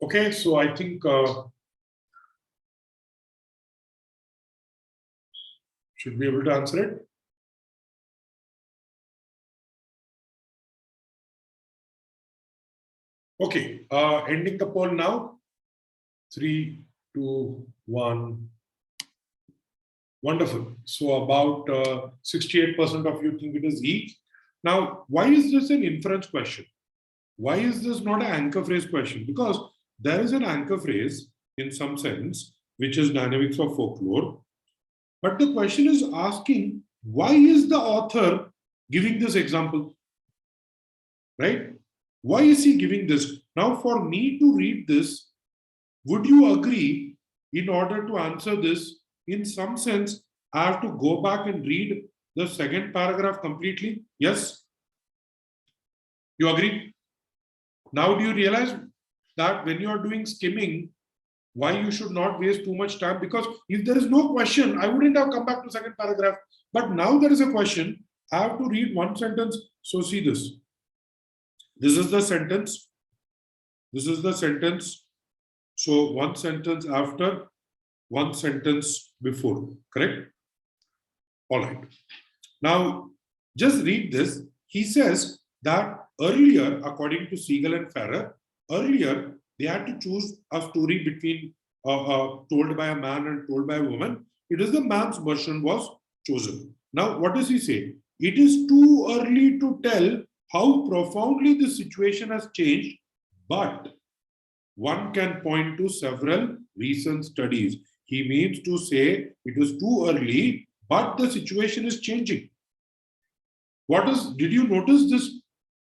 Okay, so I think should be able to answer it. Okay, ending the poll now. 3, 2, 1. Wonderful. So about 68% of you think it is E. Now, why is this an inference question? Why is this not an anchor phrase question? Because there is an anchor phrase in some sense, which is dynamics of folklore. But the question is asking, why is the author giving this example? Right? Why is he giving this? Now, for me to read this, would you agree, in order to answer this, in some sense, I have to go back and read the second paragraph completely? Yes? You agree? Now, do you realize that when you are doing skimming, why you should not waste too much time? Because if there is no question, I wouldn't have come back to second paragraph. But now there is a question. I have to read one sentence. So see this. This is the sentence. This is the sentence. So one sentence after, one sentence before. Correct? All right. Now, just read this. He says that earlier, according to Siegel and Farrer, earlier they had to choose a story between told by a man and told by a woman. It is the man's version was chosen. Now, what does he say? It is too early to tell how profoundly the situation has changed, but one can point to several recent studies. He means to say it is too early, but the situation is changing. Did you notice this?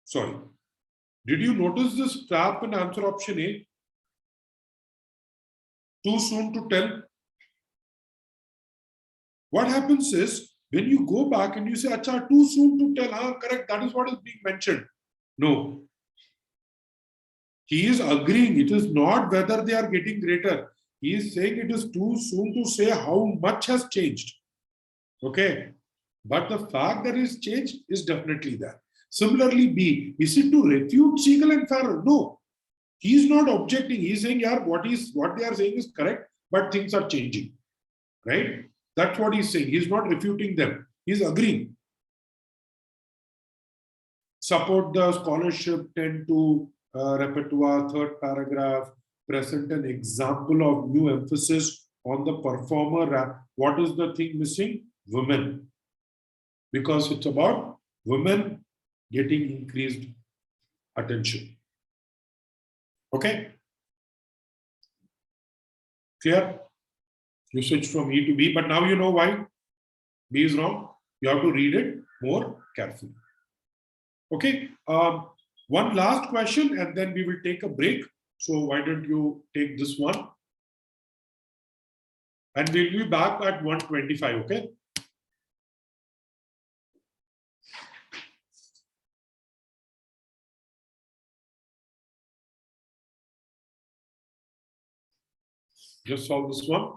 Sorry. Did you notice this trap in answer option A? Too soon to tell. What happens is when you go back and you say, Acha, too soon to tell, correct, that is what is being mentioned. No. He is agreeing. It is not whether they are getting greater. He is saying it is too soon to say how much has changed. Okay. But the fact that it's changed is definitely there. Similarly, B, is it to refute Siegel and Farrer? No. He is not objecting. He is saying, yeah, what they are saying is correct, but things are changing. Right? That's what he's saying. He's not refuting them. He's agreeing. Support the scholarship, tend to repertoire, third paragraph, present an example of new emphasis on the performer. What is the thing missing? Women. Because it's about women getting increased attention. Okay? Clear? You switch from E to B, but now you know why B is wrong. You have to read it more carefully. Okay? One last question and then we will take a break. So why don't you take this one? And we'll be back at 125, okay? Just solve this one.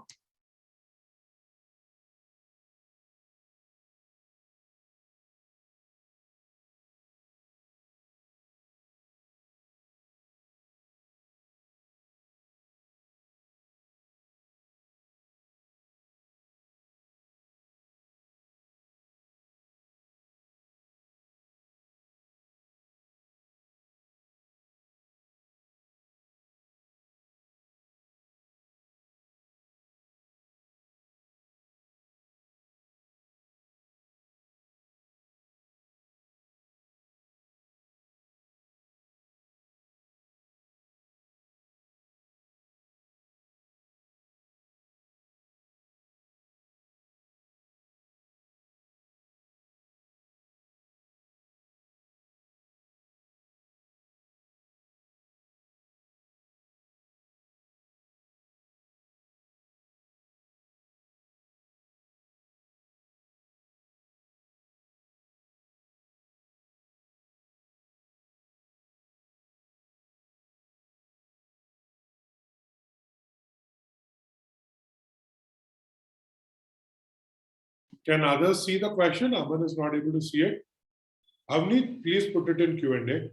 Can others see the question? Aman is not able to see it. Avneet, please put it in Q&A.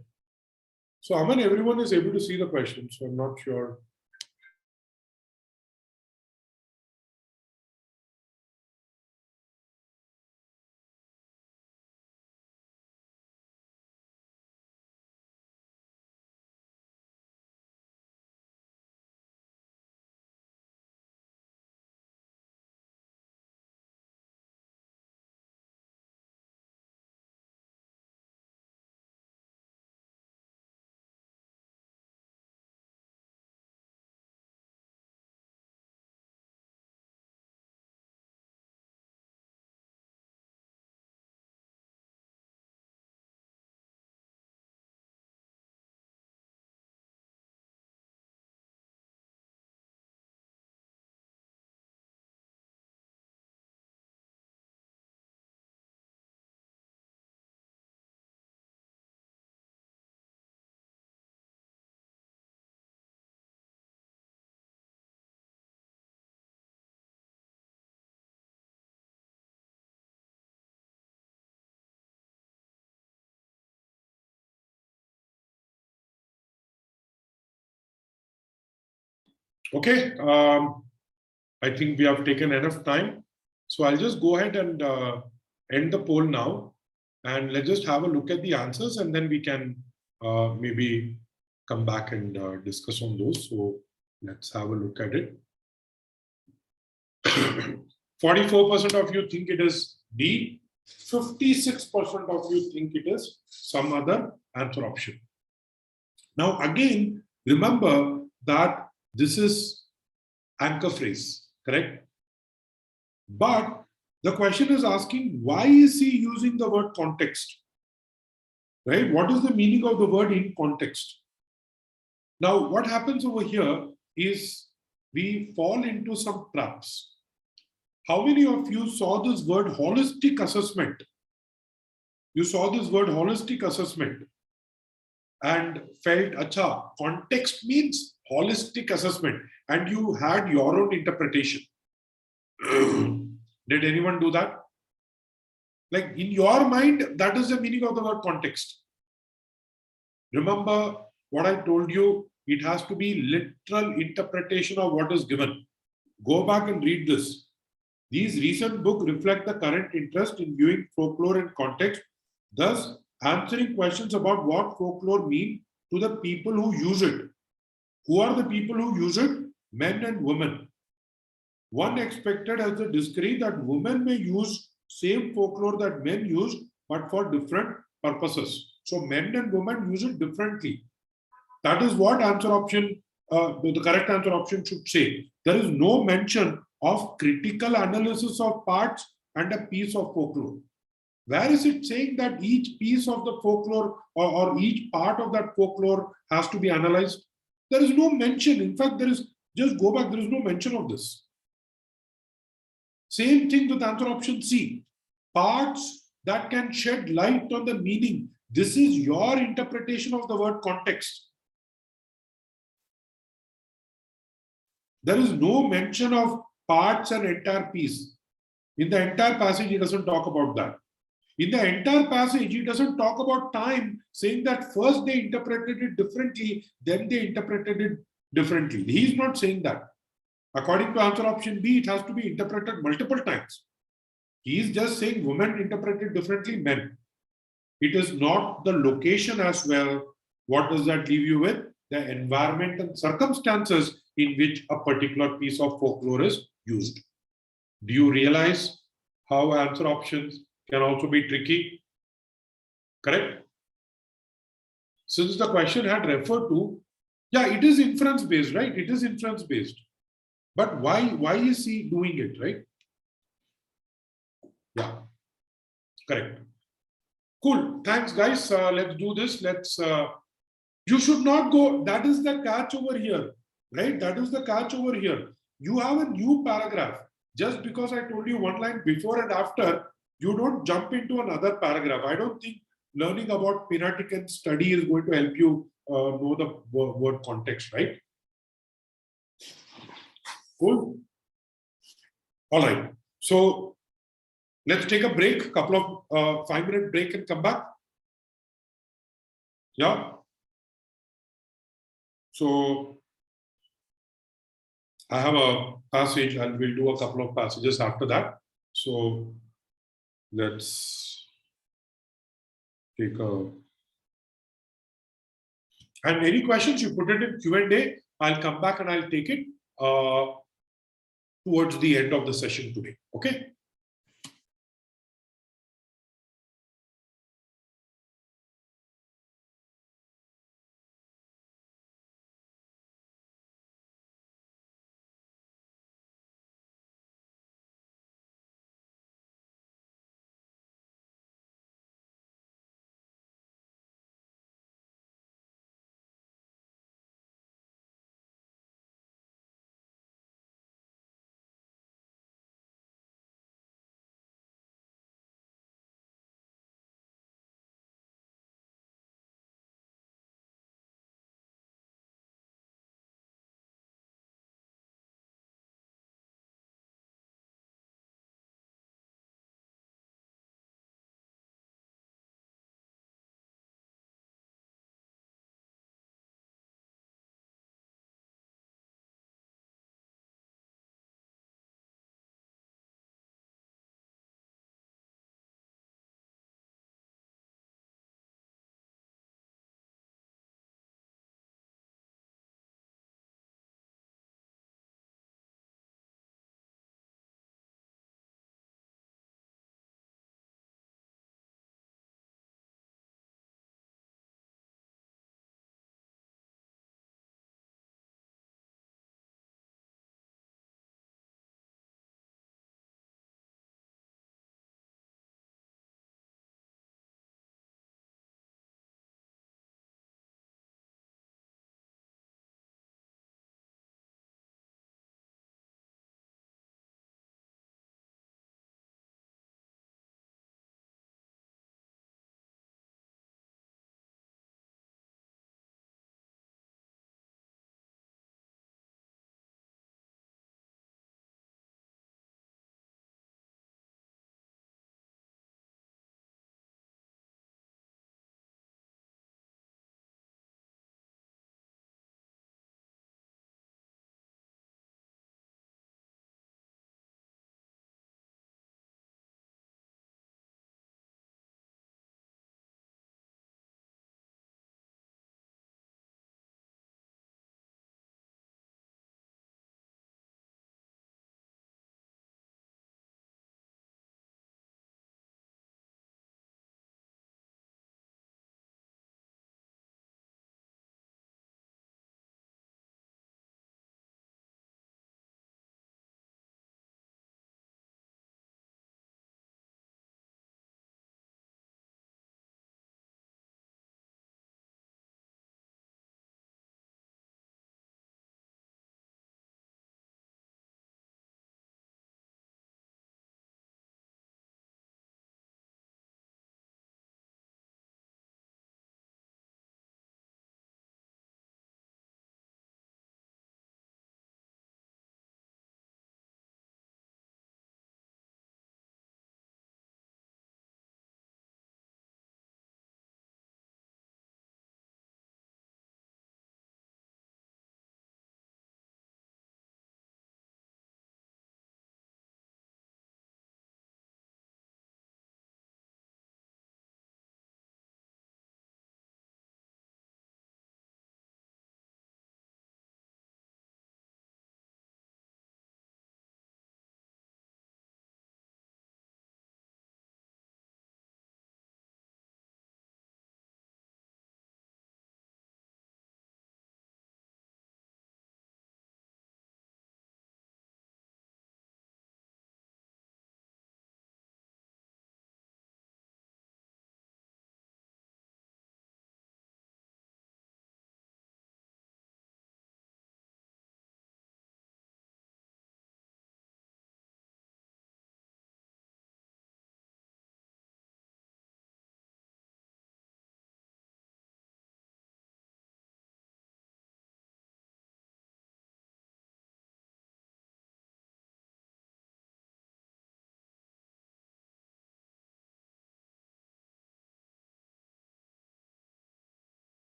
So Aman, everyone is able to see the question, so I'm not sure. Okay, I think we have taken enough time. So I'll just go ahead and end the poll now. And let's just have a look at the answers and then we can maybe come back and discuss on those. So let's have a look at it. 44% of you think it is D. 56% of you think it is some other answer option. Now, again, remember that this is anchor phrase, correct? But the question is asking, why is he using the word context? Right? What is the meaning of the word in context? Now, what happens over here is we fall into some traps. How many of you saw this word holistic assessment? You saw this word holistic assessment and felt, acha, context means holistic assessment, and you had your own interpretation. Did anyone do that? Like in your mind, that is the meaning of the word context. Remember what I told you, it has to be literal interpretation of what is given. Go back and read this. These recent books reflect the current interest in viewing folklore in context, thus answering questions about what folklore mean to the people who use it. Who are the people who use it? Men and women. One expected as the discovery that women may use same folklore that men use, but for different purposes. So men and women use it differently. That is what answer option, the correct answer option should say. There is no mention of critical analysis of parts and a piece of folklore. Where is it saying that each piece of the folklore or each part of that folklore has to be analyzed? There is no mention. In fact, there is, just go back, there is no mention of this. Same thing with answer option C. Parts that can shed light on the meaning. This is your interpretation of the word context. There is no mention of parts and entire piece. In the entire passage, he doesn't talk about that. In the entire passage, he doesn't talk about time, saying that first they interpreted it differently, then they interpreted it differently. He's not saying that. According to answer option B, it has to be interpreted multiple times. He is just saying women interpreted differently, men. It is not the location as well. What does that leave you with? The environment and circumstances in which a particular piece of folklore is used. Do you realize how answer options can also be tricky? Correct? Since the question had referred to, yeah, it is inference based, right? It is inference based. But why is he doing it, right? Yeah, correct. Cool. Thanks, guys. Let's do this. You should not go. That is the catch over here, right? That is the catch over here. You have a new paragraph. Just because I told you one line before and after, you don't jump into another paragraph. I don't think learning about Pinatican study is going to help you know the word context, right? Cool. All right. So let's take a break, couple of 5-minute break and come back. Yeah. So I have a passage and we'll do a couple of passages after that. So let's take a... And any questions, you put it in Q&A. I'll come back and I'll take it towards the end of the session today. Okay.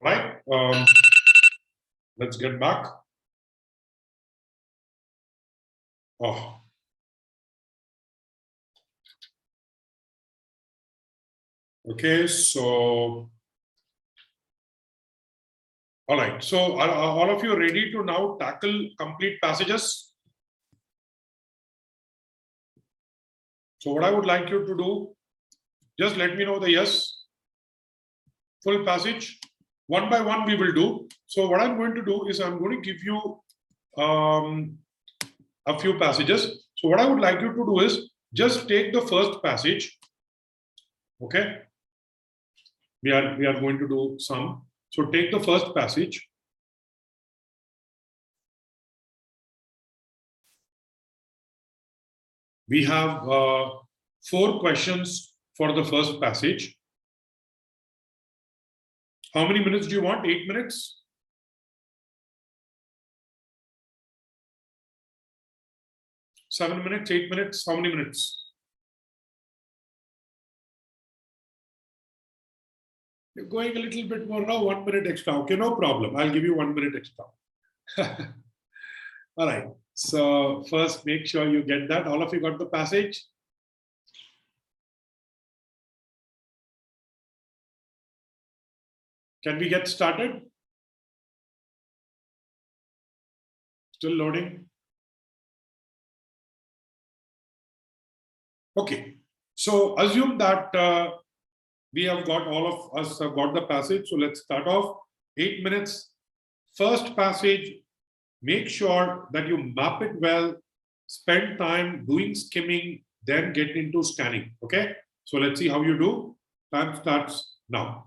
right? Let's get back. Oh, okay. So, all right. So, are all of you ready to now tackle complete passages? So, what I would like you to do, just let me know the yes. Full passage. One by one, we will do. So, what I'm going to do is I'm going to give you a few passages. So, what I would like you to do is just take the first passage. Okay. We are going to do some. So, take the first passage. We have 4 questions for the first passage. How many minutes do you want? 8 minutes? 7 minutes? 8 minutes? How many minutes? You're going a little bit more now, 1 minute extra. Okay, no problem. I'll give you 1 minute extra. All right. So first, make sure you get that. All of you got the passage? Can we get started? Still loading? Okay. So assume that we have got, all of us have got the passage. So let's start off. 8 minutes. First passage, make sure that you map it well, spend time doing skimming, then get into scanning. Okay. So let's see how you do. Time starts now.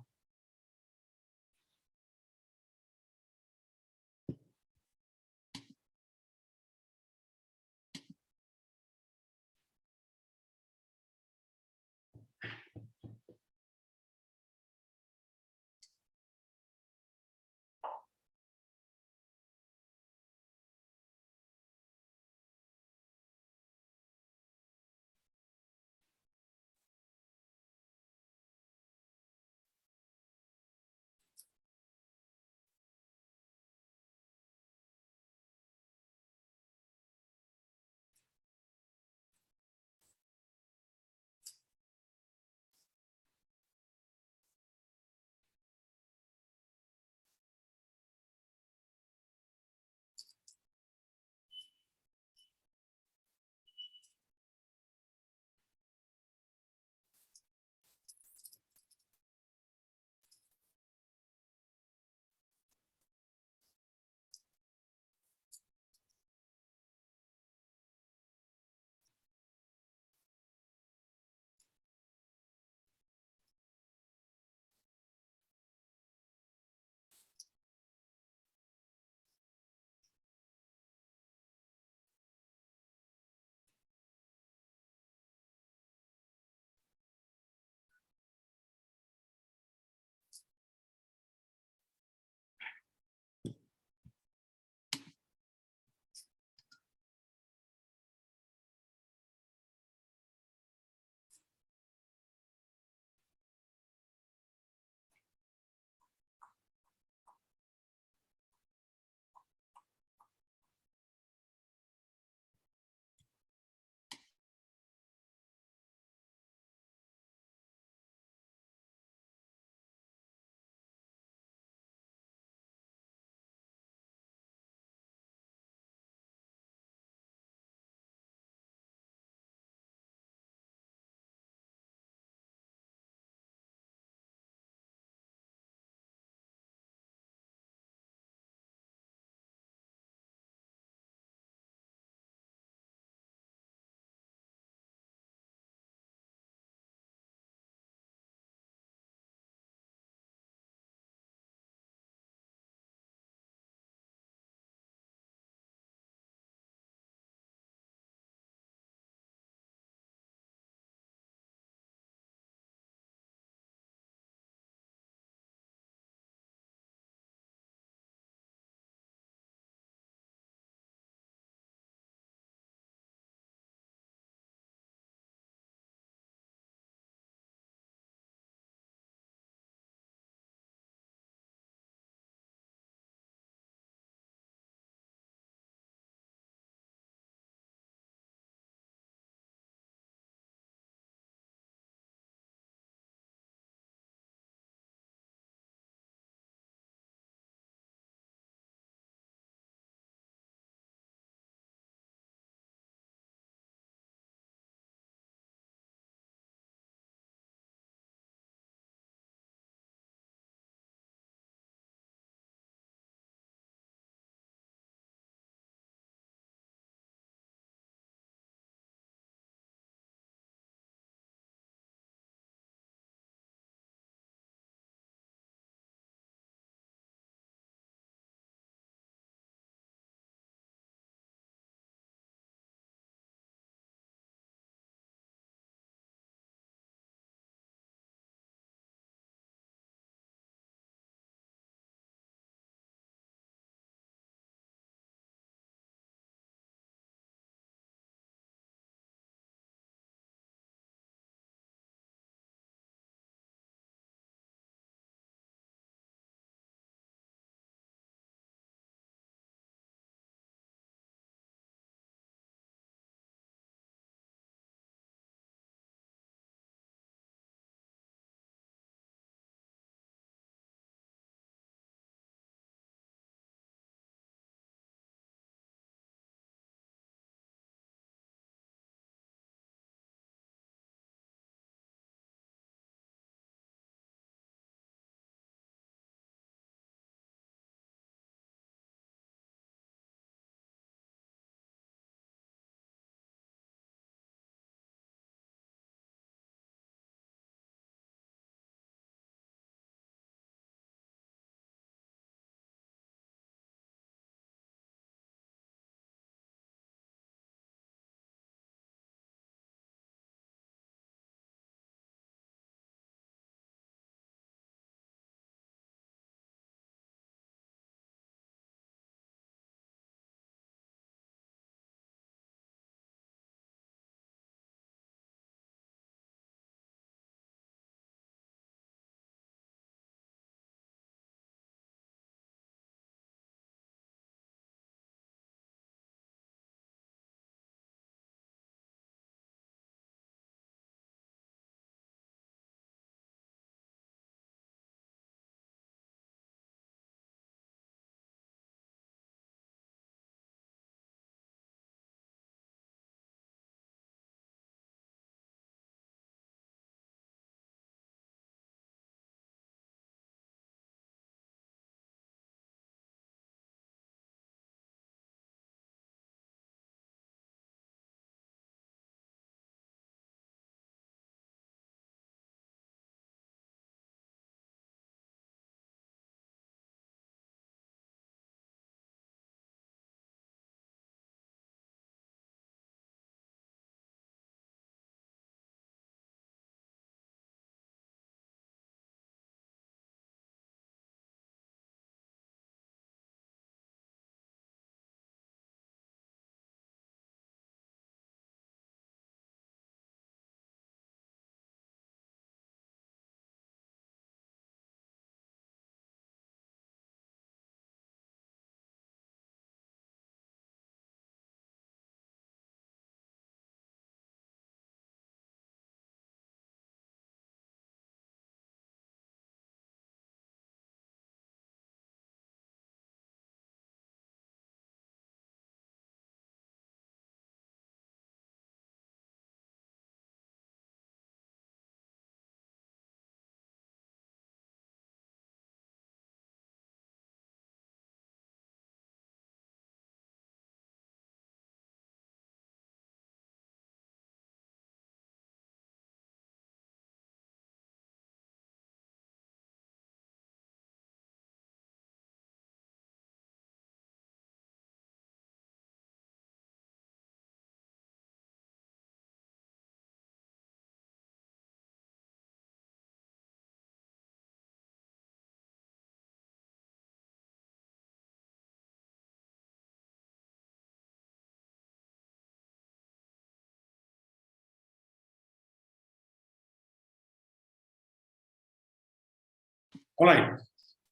All right.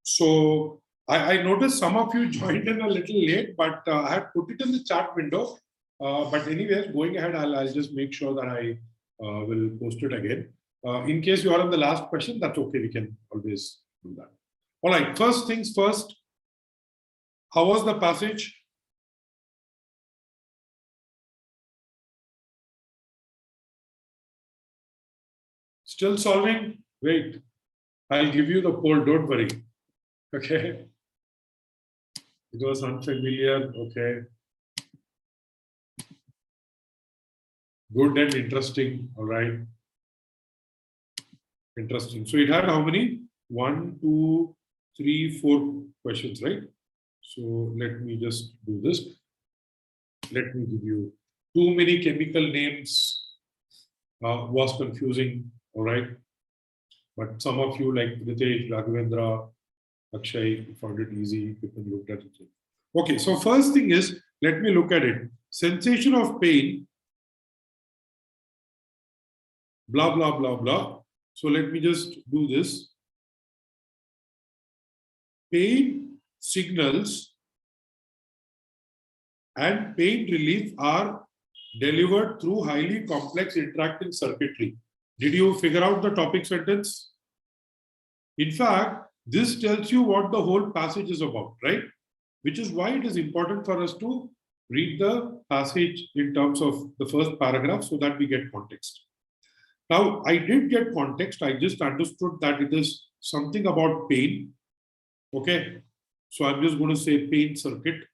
So I noticed some of you joined in a little late, but I had put it in the chat window. But anyways, going ahead, I'll just make sure that I will post it again. In case you are on the last question, that's okay. We can always do that. All right. First things first. How was the passage? Still solving? Wait. I'll give you the poll. Don't worry. Okay. It was unfamiliar. Okay. Good and interesting. All right. Interesting. So it had how many? 1, 2, 3, 4 questions, right? So let me just do this. Let me give you too many chemical names. Was confusing. All right. But some of you like Ritesh, Raghavendra, Akshay found it easy. You can look at it. Okay. So first thing is, let me look at it. Sensation of pain. Blah, blah, blah, blah. So let me just do this. Pain signals and pain relief are delivered through highly complex interacting circuitry. Did you figure out the topic sentence? In fact, this tells you what the whole passage is about, right? Which is why it is important for us to read the passage in terms of the first paragraph so that we get context. Now, I did get context. I just understood that it is something about pain. Okay. So I'm just going to say pain circuit.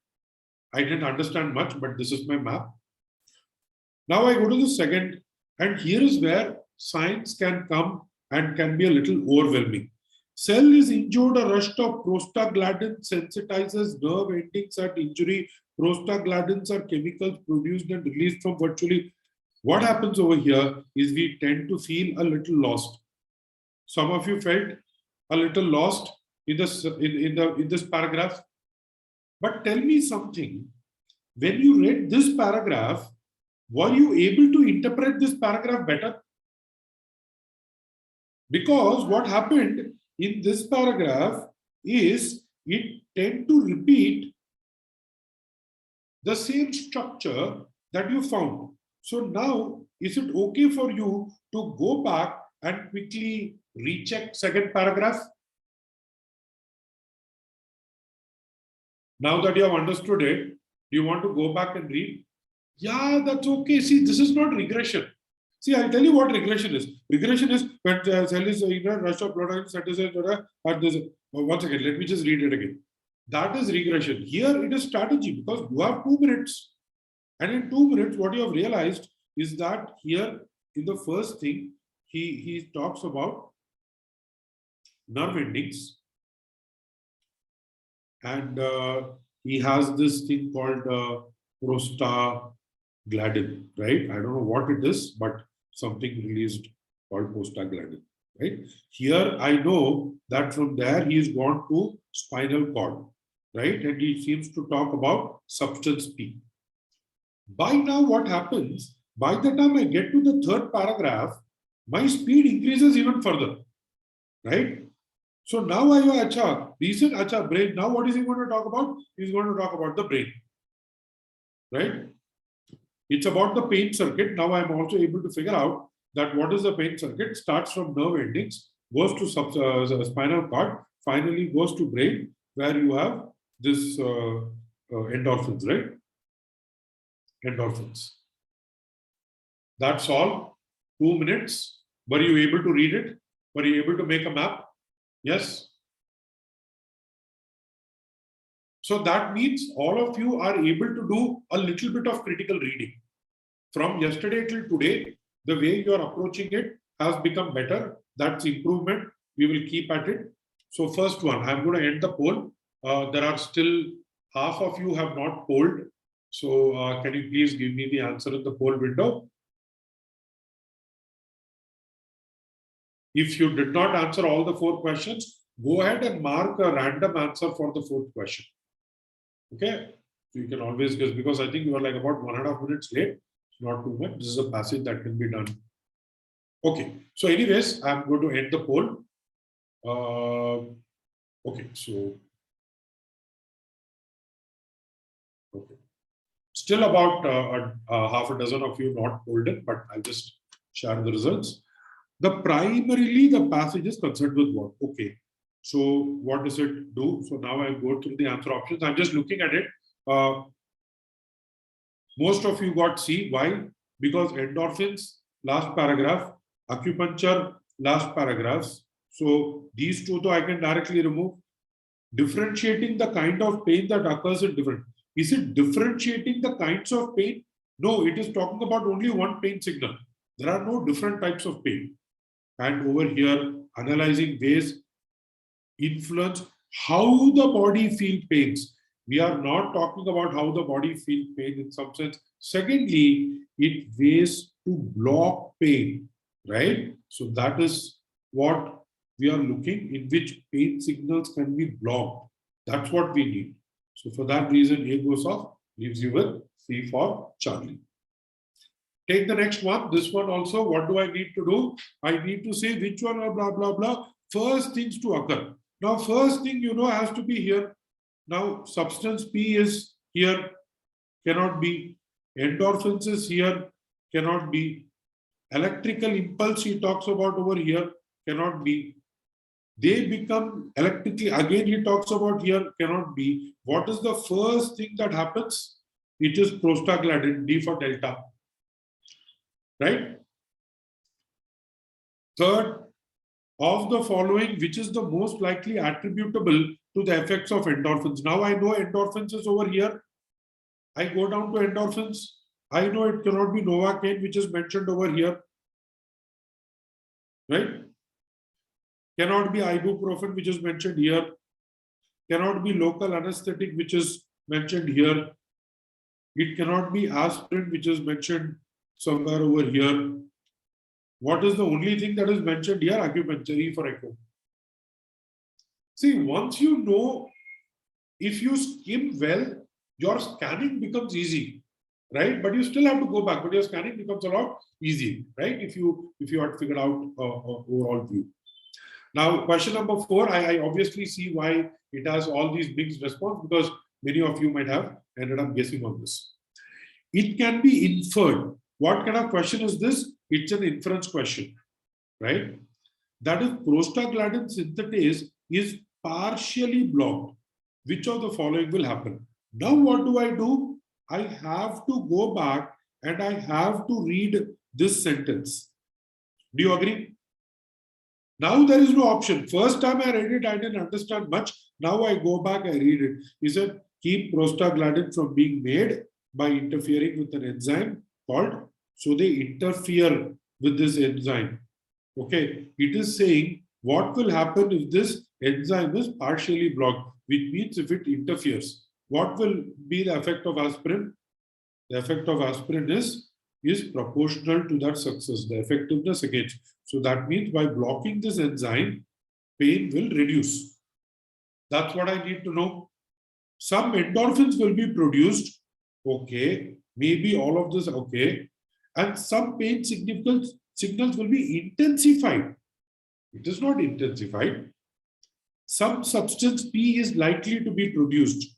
I didn't understand much, but this is my map. Now I go to the second, and here is where science can come and can be a little overwhelming. Cell is injured, a rush of prostaglandin sensitizes nerve endings at injury. Prostaglandins are chemicals produced and released from virtually. What happens over here is we tend to feel a little lost. Some of you felt a little lost in this paragraph. But tell me something. When you read this paragraph, were you able to interpret this paragraph better? Because what happened in this paragraph is it tend to repeat the same structure that you found. So now, is it okay for you to go back and quickly recheck second paragraph? Now that you have understood it, do you want to go back and read? Yeah, that's okay. See, this is not regression. See, I'll tell you what regression is. Regression is when the cell is rush of blood and once again, let me just read it again. That is regression. Here it is strategy because you have 2 minutes. And in 2 minutes, what you have realized is that here in the first thing, he talks about nerve endings. And he has this thing called prostaglandin, right? I don't know what it is, but something released called prostaglandin, right? Here I know that from there he is gone to spinal cord, right? And he seems to talk about substance P. By now, what happens? By the time I get to the third paragraph, my speed increases even further, right? So now I have reason brain. Now what is he going to talk about? He's going to talk about the brain, right? It's about the pain circuit. Now I'm also able to figure out that what is the pain circuit? Starts from nerve endings, goes to spinal cord, finally goes to brain, where you have this endorphins, right? Endorphins. That's all. 2 minutes. Were you able to read it? Were you able to make a map? Yes. So that means all of you are able to do a little bit of critical reading. From yesterday till today, the way you are approaching it has become better. That's improvement. We will keep at it. So first one, I'm going to end the poll. There are still half of you have not polled. So can you please give me the answer in the poll window? If you did not answer all the 4 questions, go ahead and mark a random answer for the 4th question. Okay, so you can always guess because I think you are like about 1.5 minutes late. It's not too much. This is a passage that can be done. Okay, so anyways, I'm going to end the poll. Okay, so okay. Still about half a dozen of you not pulled in, but I'll just share the results. Primarily the passage is concerned with what? Okay. So what does it do? So now I'll go through the answer options. I'm just looking at it. Most of you got C. Why? Because endorphins, last paragraph, acupuncture, last paragraphs. So these two, though, I can directly remove. Differentiating the kind of pain that occurs in different. Is it differentiating the kinds of pain? No, it is talking about only one pain signal. There are no different types of pain. And over here, analyzing ways influence how the body feels pains. We are not talking about how the body feels pain in some sense. Secondly, it ways to block pain, right? So that is what we are looking, in which pain signals can be blocked. That's what we need. So for that reason, A goes off, leaves you with C for Charlie. Take the next one. This one also, what do I need to do? I need to say which one or blah, blah, blah. First things to occur. Now, first thing, has to be here. Now, substance P is here, cannot be. Endorphins is here, cannot be. Electrical impulse he talks about over here, cannot be. They become electrically, again he talks about here, cannot be. What is the first thing that happens? It is prostaglandin, D for delta. Right? Third, of the following, which is the most likely attributable to the effects of endorphins? Now I know endorphins is over here. I go down to endorphins. I know it cannot be Novocaine, which is mentioned over here. Right? Cannot be ibuprofen, which is mentioned here. Cannot be local anesthetic, which is mentioned here. It cannot be aspirin, which is mentioned somewhere over here. What is the only thing that is mentioned here? Acupuncture, E for echo. See, once you know, if you skim well, your scanning becomes easy, right? But you still have to go back, but your scanning becomes a lot easy, right? If you had figured out overall view. Now, question number 4, I obviously see why it has all these mixed response, because many of you might have ended up guessing on this. It can be inferred. What kind of question is this? It's an inference question, right? That is, prostaglandin synthetase is partially blocked. Which of the following will happen? Now, what do? I have to go back and I have to read this sentence. Do you agree? Now there is no option. First time I read it, I didn't understand much. Now I go back, I read it. He said, keep prostaglandin from being made by interfering with an enzyme called, so they interfere with this enzyme. Okay, it is saying what will happen if this enzyme is partially blocked, which means if it interferes. What will be the effect of aspirin? The effect of aspirin is proportional to that success, the effectiveness against. So that means by blocking this enzyme, pain will reduce. That's what I need to know. Some endorphins will be produced. Okay, maybe all of this, okay. And some pain signals will be intensified. It is not intensified. Some substance P is likely to be produced.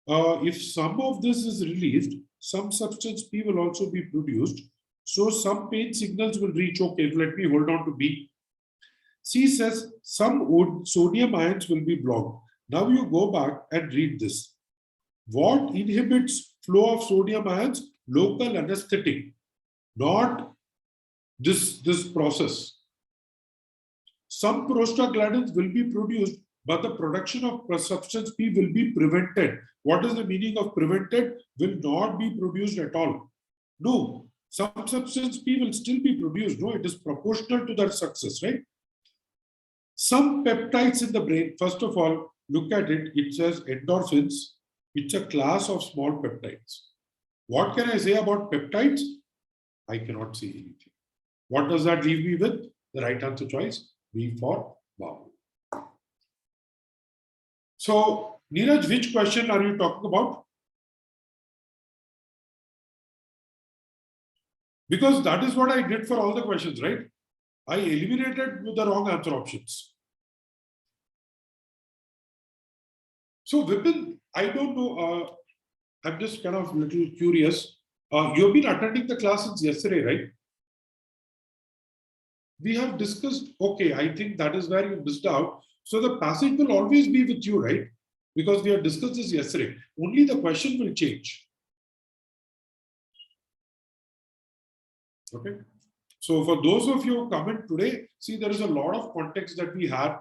If some of this is released, some substance P will also be produced. So some pain signals will reach. Okay, let me hold on to B. C says some sodium ions will be blocked. Now you go back and read this. What inhibits flow of sodium ions? Local anesthetic, not this process. Some prostaglandins will be produced, but the production of substance P will be prevented. What is the meaning of prevented? Will not be produced at all. No, some substance P will still be produced. No, it is proportional to that success, right? Some peptides in the brain, first of all, look at it. It says endorphins. It's a class of small peptides. What can I say about peptides? I cannot say anything. What does that leave me with? The right answer choice, B for Babu. So, Neeraj, which question are you talking about? Because that is what I did for all the questions, right? I eliminated the wrong answer options. So Vipin, I don't know. I'm just kind of a little curious. You've been attending the class since yesterday, right? We have discussed. Okay, I think that is where you missed out. So the passage will always be with you, right? Because we have discussed this yesterday. Only the question will change. Okay. So for those of you who come in today, see, there is a lot of context that we had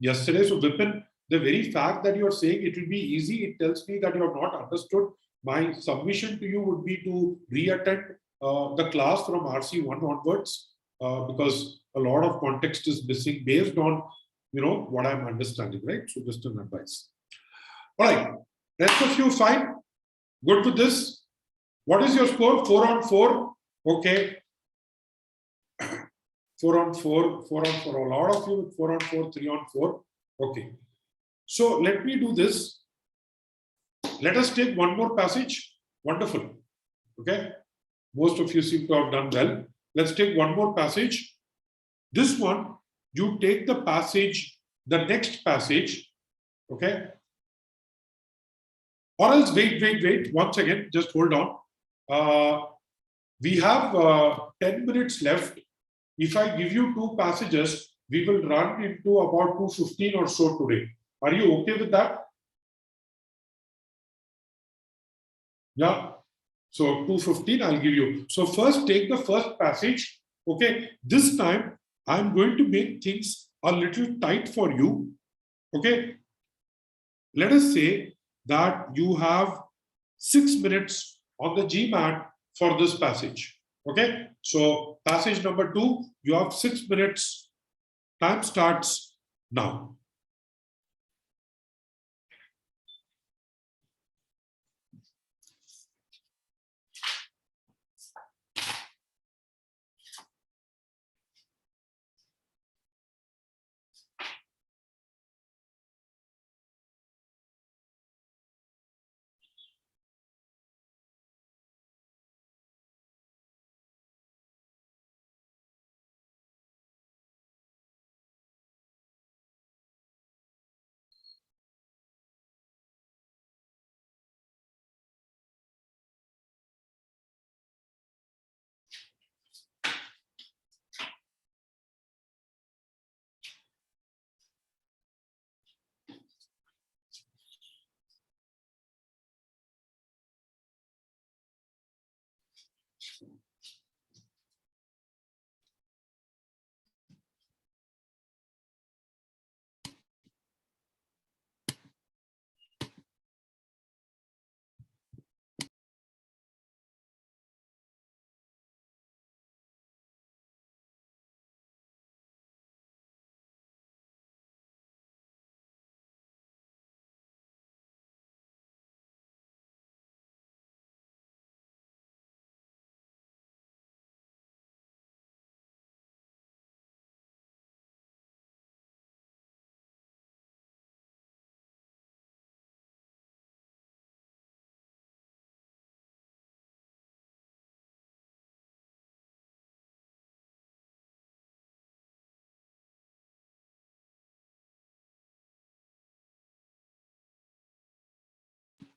yesterday. So Vipin, the very fact that you're saying it will be easy, it tells me that you have not understood. My submission to you would be to re-attend the class from RC1 onwards, because a lot of context is missing based on, what I'm understanding, right? So just an advice. All right, rest of you fine? Good with this? What is your score? 4 on 4. Okay. 4 on 4, 4 on 4. A lot of you with 4 on 4, 3 on 4. Okay. So let me do this. Let us take one more passage. Wonderful. Okay. Most of you seem to have done well. Let's take one more passage. This one, you take the passage, the next passage. Okay. Or else, wait. Once again, just hold on. We have 10 minutes left. If I give you two passages, we will run into about 2:15 or so today. Are you okay with that? Yeah. So 2:15, I'll give you. So first, take the first passage. Okay. This time, I'm going to make things a little tight for you. Okay. Let us say that you have 6 minutes on the GMAT for this passage. Okay. So passage number 2, you have 6 minutes. Time starts now.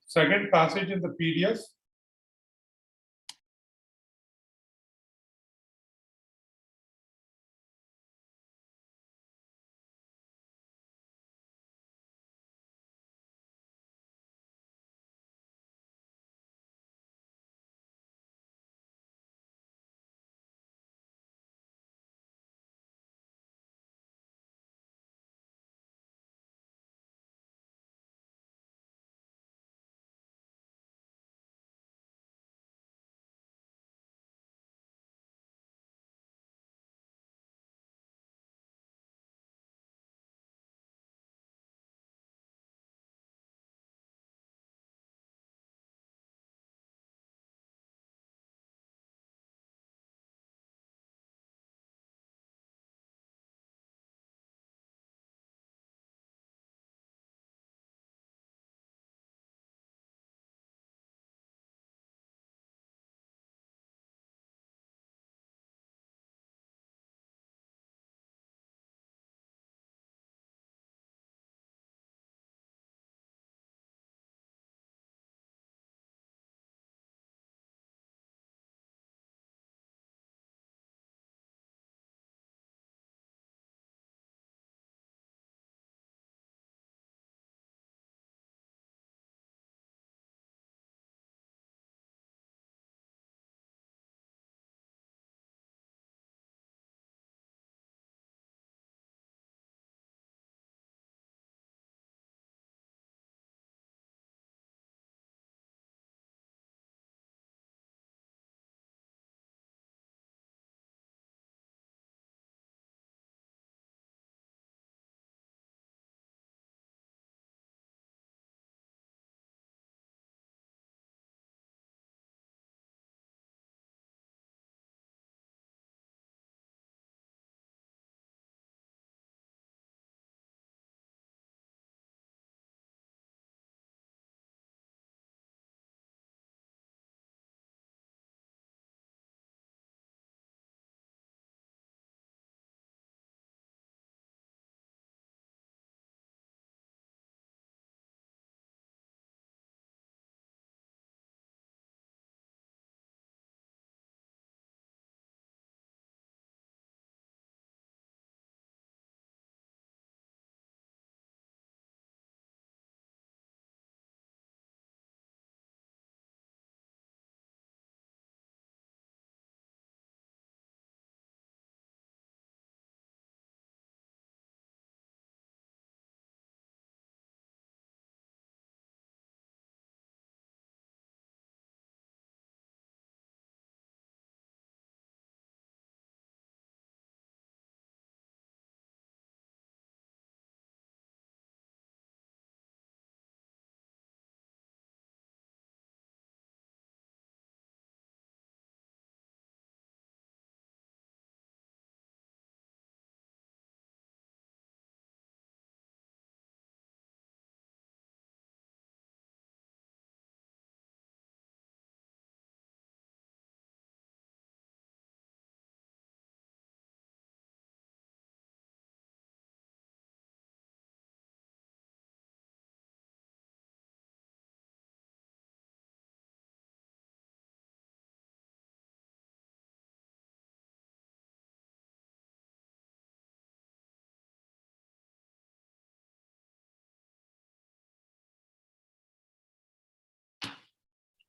Second passage in the PDF.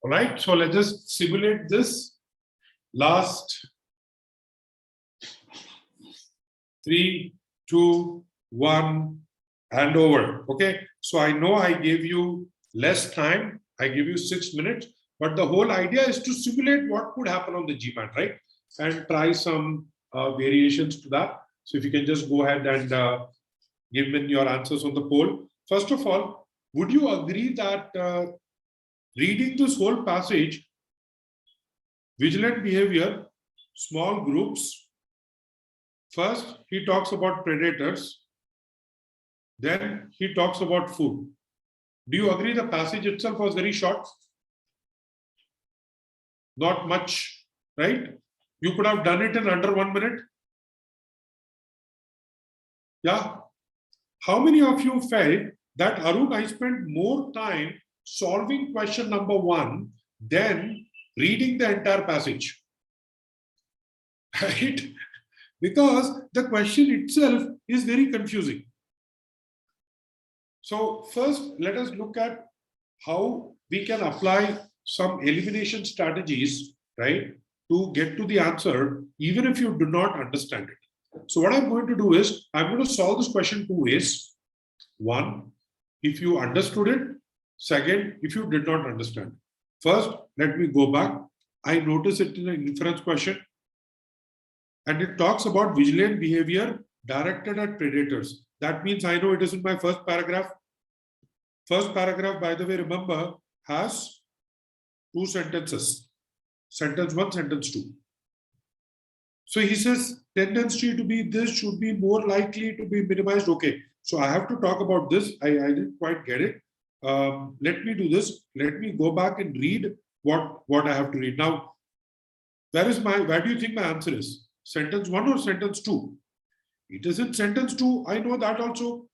All right, so let's just simulate this. Last 3, 2, 1, hand over. Okay, so I know I gave you less time. I give you 6 minutes, but the whole idea is to simulate what could happen on the GMAT, right? And try some variations to that. So if you can just go ahead and give me your answers on the poll. First of all, would you agree that reading this whole passage, vigilant behavior, small groups, first he talks about predators, then he talks about food. Do you agree the passage itself was very short? Not much, right? You could have done it in under 1 minute. Yeah. How many of you felt that Arun, I spent more time solving question number 1 than reading the entire passage? Right? Because the question itself is very confusing. So first, let us look at how we can apply some elimination strategies, right, to get to the answer, even if you do not understand it. So what I'm going to do is, I'm going to solve this question 2 ways. 1, if you understood it. 2nd, if you did not understand. First, let me go back. I notice it in an inference question. And it talks about vigilant behavior directed at predators. That means I know it is in my first paragraph. First paragraph, by the way, remember, has 2 sentences. Sentence 1, sentence 2. So he says, tendency to be this should be more likely to be minimized. Okay, so I have to talk about this. I didn't quite get it. Let me do this. Let me go back and read what I have to read. Now, where do you think my answer is? Sentence 1 or sentence 2? It is in sentence 2. I know that also.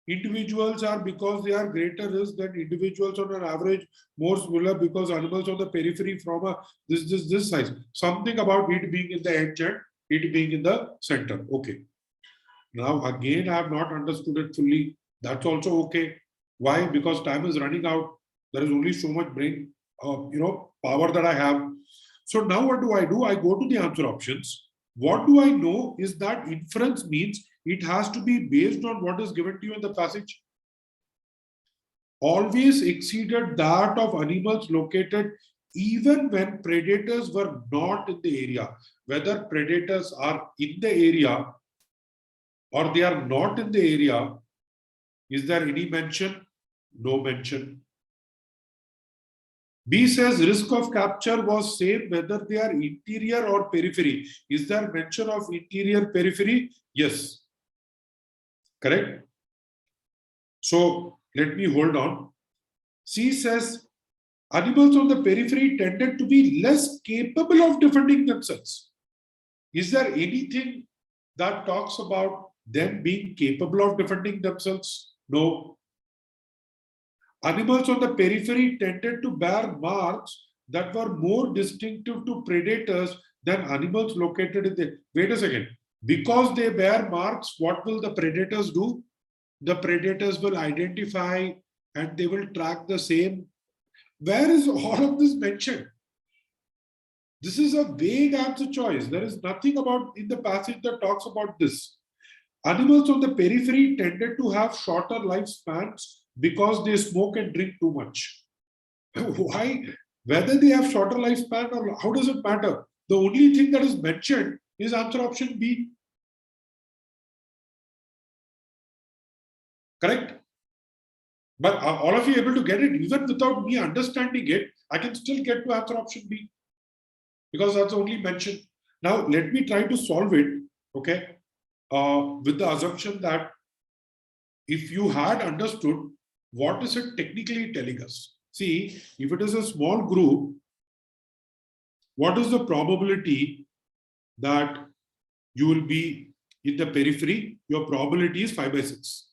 Individuals are, because they are greater risk than individuals on an average, more similar because animals on the periphery from a this size. Something about it being in the edge and it being in the center. Okay. Now again, I have not understood it fully. That's also okay. Why? Because time is running out. There is only so much brain, power that I have. So now what do? I go to the answer options. What do I know is that inference means it has to be based on what is given to you in the passage. Always exceeded that of animals located even when predators were not in the area. Whether predators are in the area or they are not in the area, is there any mention? No mention. B says risk of capture was same whether they are interior or periphery. Is there mention of interior periphery? Yes. Correct? So let me hold on. C says animals on the periphery tended to be less capable of defending themselves. Is there anything that talks about them being capable of defending themselves? No. Animals on the periphery tended to bear marks that were more distinctive to predators than animals located in the... Wait a second. Because they bear marks, what will the predators do? The predators will identify and they will track the same. Where is all of this mentioned? This is a vague answer choice. There is nothing about in the passage that talks about this. Animals on the periphery tended to have shorter lifespans because they smoke and drink too much. Why? Whether they have shorter lifespan or how does it matter? The only thing that is mentioned is answer option B. Correct? But are all of you able to get it? Even without me understanding it, I can still get to answer option B. Because that's only mentioned. Now, let me try to solve it, okay, with the assumption that if you had understood, what is it technically telling us? See, if it is a small group, what is the probability that you will be in the periphery? Your probability is 5 by 6.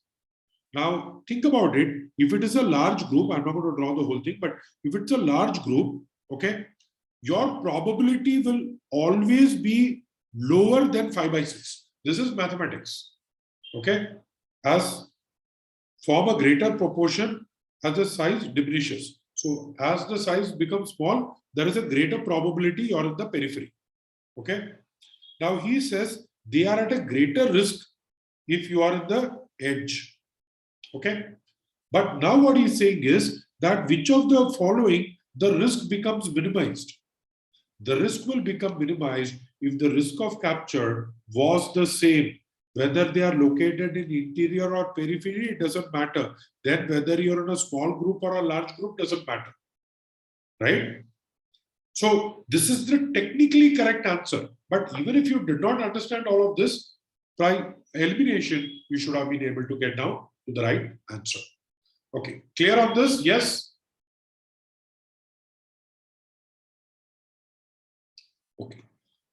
Now, think about it. If it is a large group, I'm not going to draw the whole thing, but if it's a large group, okay, your probability will always be lower than 5 by 6. This is mathematics. Okay? As form a greater proportion as the size diminishes. So So as the size becomes small, there is a greater probability you're in the periphery. Okay. Now he says they are at a greater risk if you are in the edge. Okay. But now what he's saying is that which of the following the risk becomes minimized. The risk will become minimized if the risk of capture was the same. Whether they are located in interior or periphery, it doesn't matter. Then whether you're in a small group or a large group doesn't matter. Right? So this is the technically correct answer. But even if you did not understand all of this, by elimination, you should have been able to get down to the right answer. Okay, clear on this? Yes? Okay.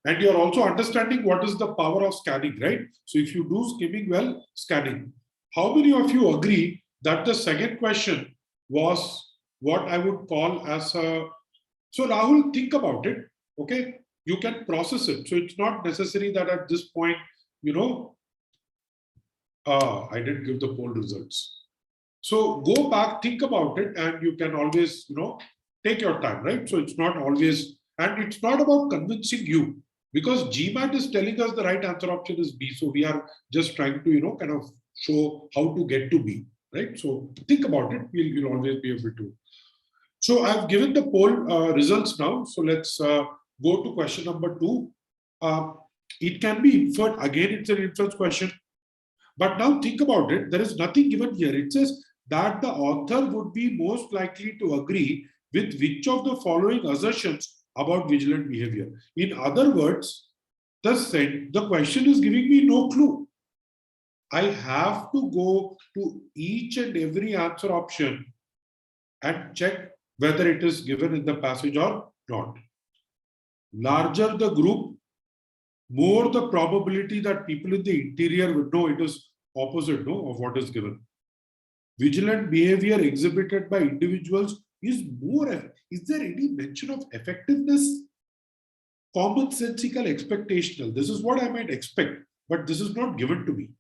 And you're also understanding what is the power of scanning, right? So if you do skimming well, scanning. How many of you agree that the second question was what I would call as a... So Rahul, think about it, okay? You can process it. So it's not necessary that at this point, I didn't give the poll results. So go back, think about it, and you can always, take your time, right? So it's not always, and it's not about convincing you, because GMAT is telling us the right answer option is B. So we are just trying to, kind of show how to get to B, right? So think about it. You'll always be able to. So I've given the poll results now. So let's go to question number 2. It can be inferred. Again, it's an inference question. But now think about it. There is nothing given here. It says that the author would be most likely to agree with which of the following assertions about vigilant behavior. In other words, the question is giving me no clue. I have to go to each and every answer option and check whether it is given in the passage or not. Larger the group, more the probability that people in the interior would know it is opposite of what is given. Vigilant behavior exhibited by individuals is more. Is there any mention of effectiveness? Commonsensical expectational. This is what I might expect, but this is not given to me.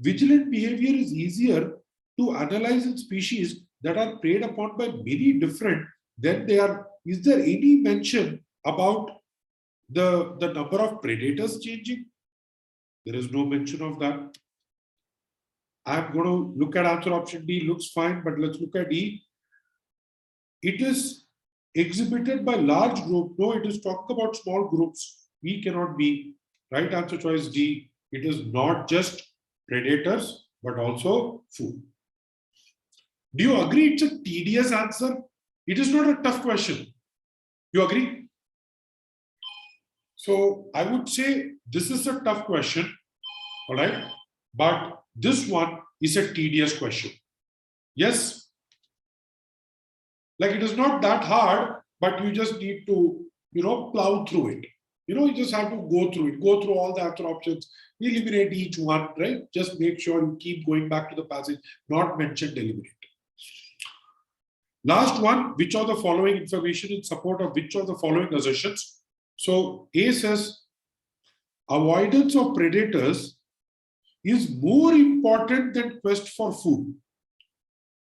Vigilant behavior is easier to analyze in species that are preyed upon by many different than they are. Is there any mention about the number of predators changing? There is no mention of that. I'm going to look at answer option D, looks fine, but let's look at E. It is exhibited by large group. No, it is talking about small groups. E cannot be. Right answer choice D. It is not just predators, but also food. Do you agree it's a tedious answer? It is not a tough question. You agree? So I would say this is a tough question, all right? But this one is a tedious question. Yes? Like it is not that hard, but you just need to, plow through it. You just have to go through it, go through all the answer options, eliminate each one, right? Just make sure you keep going back to the passage, not mentioned, eliminate. Last one, which of the following information in support of which of the following assertions? So A says, avoidance of predators is more important than quest for food.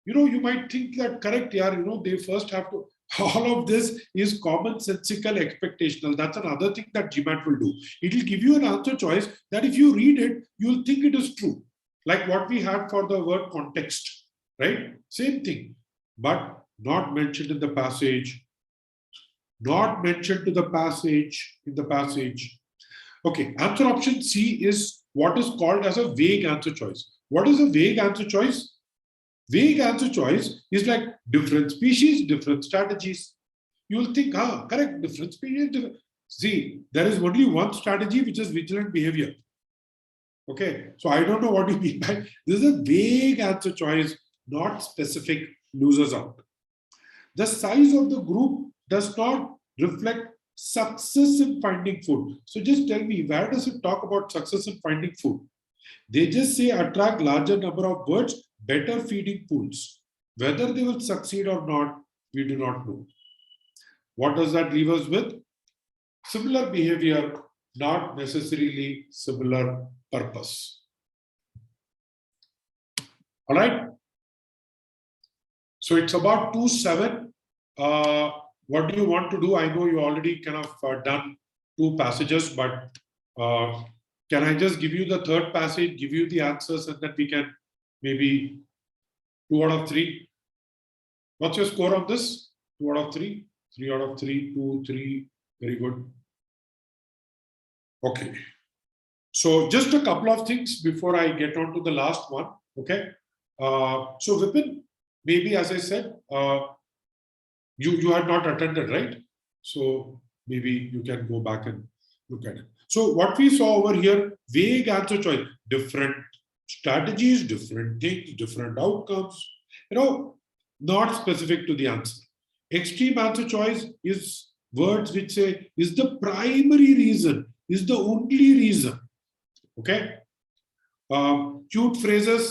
You might think that correct, they first have to, all of this is commonsensical expectational. That's another thing that GMAT will do. It will give you an answer choice that if you read it, you'll think it is true. Like what we had for the word context, right? Same thing, but not mentioned in the passage. Not mentioned in the passage. Okay, answer option C is what is called as a vague answer choice. What is a vague answer choice? Vague answer choice is like different species, different strategies. You will think, correct, different species, different. See, there is only one strategy, which is vigilant behavior. Okay, so I don't know what you mean by this is a vague answer choice, not specific, losers out. The size of the group does not reflect success in finding food. So just tell me, where does it talk about success in finding food? They just say attract larger number of birds, better feeding pools. Whether they will succeed or not, we do not know. What does that leave us with? Similar behavior, not necessarily similar purpose. All right. So it's about 2:07. What do you want to do? I know you already kind of done 2 passages, but can I just give you the 3rd passage, give you the answers, and then we can maybe 2 out of 3. What's your score on this? 2 out of 3, 3 out of 3, 2, 3. Very good. Okay. So just a couple of things before I get on to the last one. Okay. So Vipin, maybe as I said, you had not attended, right? So maybe you can go back and look at it. So what we saw over here, vague answer choice, different strategies, different things, different outcomes, not specific to the answer. Extreme answer choice is words which say is the primary reason, is the only reason. Okay. Cute phrases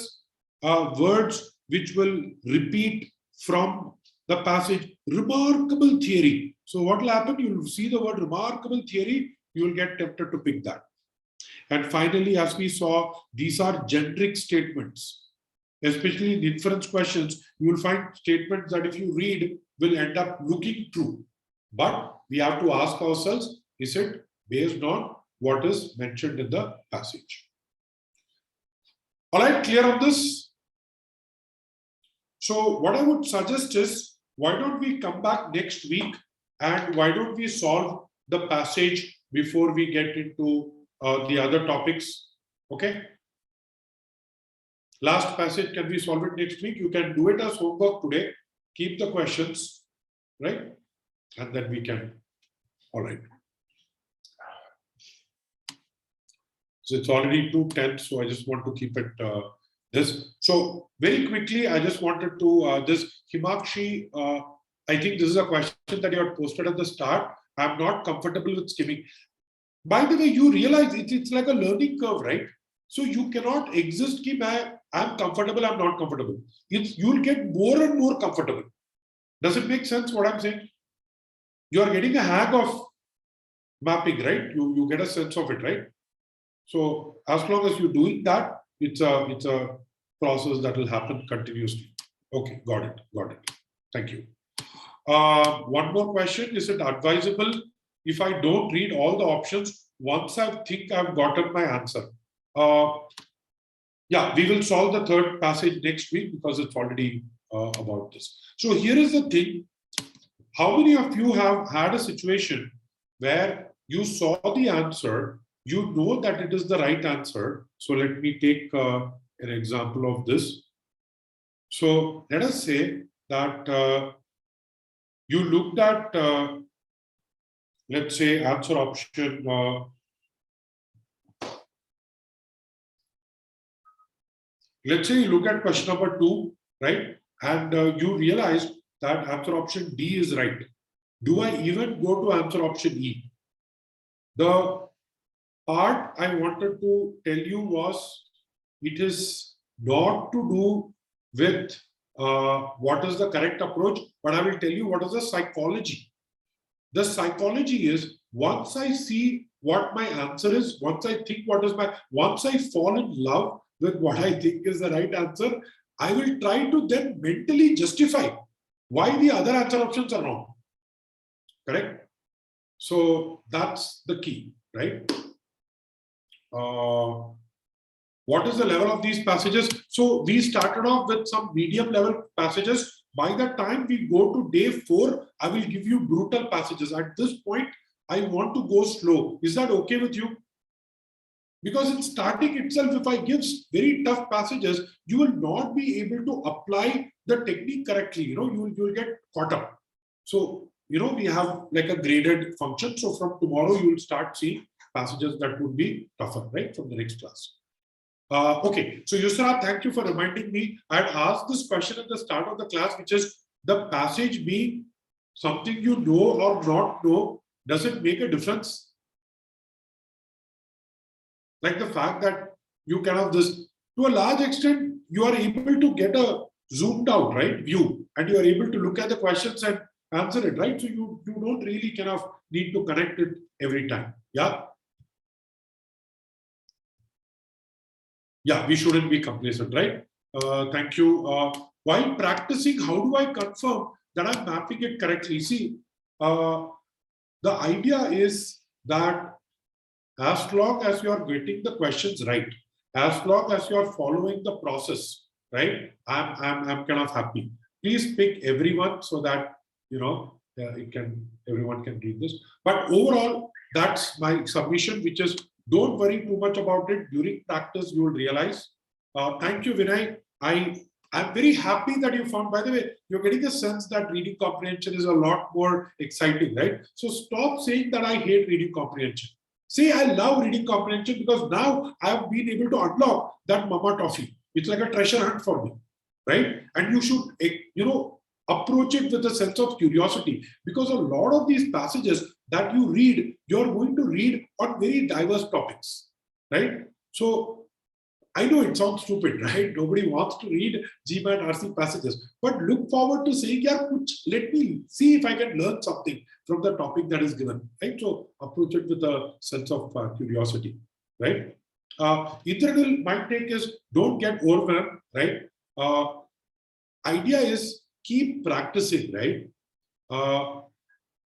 are words which will repeat from the passage, remarkable theory. So what will happen? You will see the word remarkable theory, you will get tempted to pick that. And finally, as we saw, these are generic statements. Especially in inference questions, you will find statements that if you read will end up looking true. But we have to ask ourselves, is it based on what is mentioned in the passage? All right, clear on this? So what I would suggest is, why don't we come back next week and why don't we solve the passage before we get into the other topics? Okay. Last passage, can we solve it next week? You can do it as homework today. Keep the questions, right? And then we can. All right. So it's already 2:10, so I just want to keep it this. So very quickly, I just wanted to this Himakshi. I think this is a question that you had posted at the start. I'm not comfortable with skimming. By the way, you realize it's like a learning curve, right? So you cannot exist. I'm comfortable. I'm not comfortable. You'll get more and more comfortable. Does it make sense what I'm saying? You are getting a hang of mapping, right? You get a sense of it, right? So as long as you're doing that, it's a process that will happen continuously. Okay, got it. Thank you. One more question. Is it advisable if I don't read all the options once I think I've gotten my answer? Yeah, we will solve the 3rd passage next week because it's already about this. So here is the thing. How many of you have had a situation where you saw the answer, you know that it is the right answer? So let me take an example of this. So let us say that you looked at, let's say, answer option. Let's say you look at question number 2, right? And you realize that answer option D is right. Do I even go to answer option E? The part I wanted to tell you was it is not to do with what is the correct approach, but I will tell you what is the psychology. The psychology is once I see what my answer is, once I think once I fall in love with what I think is the right answer, I will try to then mentally justify why the other answer options are wrong. Correct? So that's the key, right? What is the level of these passages? So we started off with some medium level passages. By the time we go to day 4, I will give you brutal passages. At this point, I want to go slow. Is that okay with you? Because in starting itself, if I give very tough passages, you will not be able to apply the technique correctly. You will get caught up. So, we have like a graded function. So from tomorrow, you will start seeing passages that would be tougher, right? From the next class. Okay, so Yusra, thank you for reminding me. I had asked this question at the start of the class, which is the passage being something you know or not know, does it make a difference? Like the fact that you kind of this, to a large extent, you are able to get a zoomed out, right, view, and you are able to look at the questions and answer it, right? So you don't really kind of need to connect it every time. Yeah. Yeah, we shouldn't be complacent, right? Thank you. while practicing, how do I confirm that I'm mapping it correctly? See, the idea is that as long as you are getting the questions right, as long as you are following the process, right, I'm kind of happy. Please pick everyone so that everyone can read this. But overall, that's my submission, which is don't worry too much about it. During practice, you will realize. Thank you, Vinay. I'm very happy that you found, by the way, you're getting a sense that reading comprehension is a lot more exciting, right? So stop saying that I hate reading comprehension. Say I love reading comprehension because now I have been able to unlock that mama toffee. It's like a treasure hunt for me, right? And you should, approach it with a sense of curiosity, because a lot of these passages that you read, you're going to read on very diverse topics, right? So I know it sounds stupid, right? Nobody wants to read GMAT RC passages, but look forward to saying, yeah, let me see if I can learn something from the topic that is given, right? So approach it with a sense of curiosity, right? Internal my take is don't get overwhelmed, right? Idea is keep practicing, right?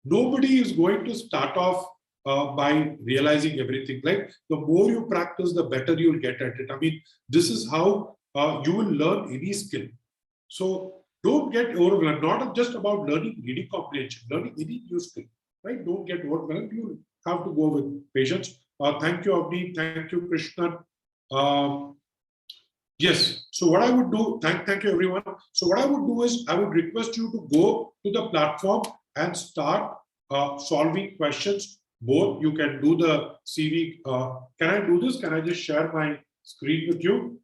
Nobody is going to start off by realizing everything. Like the more you practice, the better you'll get at it. I mean, this is how you will learn any skill. So don't get overwhelmed. Not just about learning reading comprehension, learning any new skill, right? Don't get overwhelmed. You have to go with patience. Thank you, Avni. Thank you, Krishnan. Yes. So what I would do, thank you everyone. So what I would do is I would request you to go to the platform and start solving questions. Both you can do the CV. Can I do this? Can I just share my screen with you?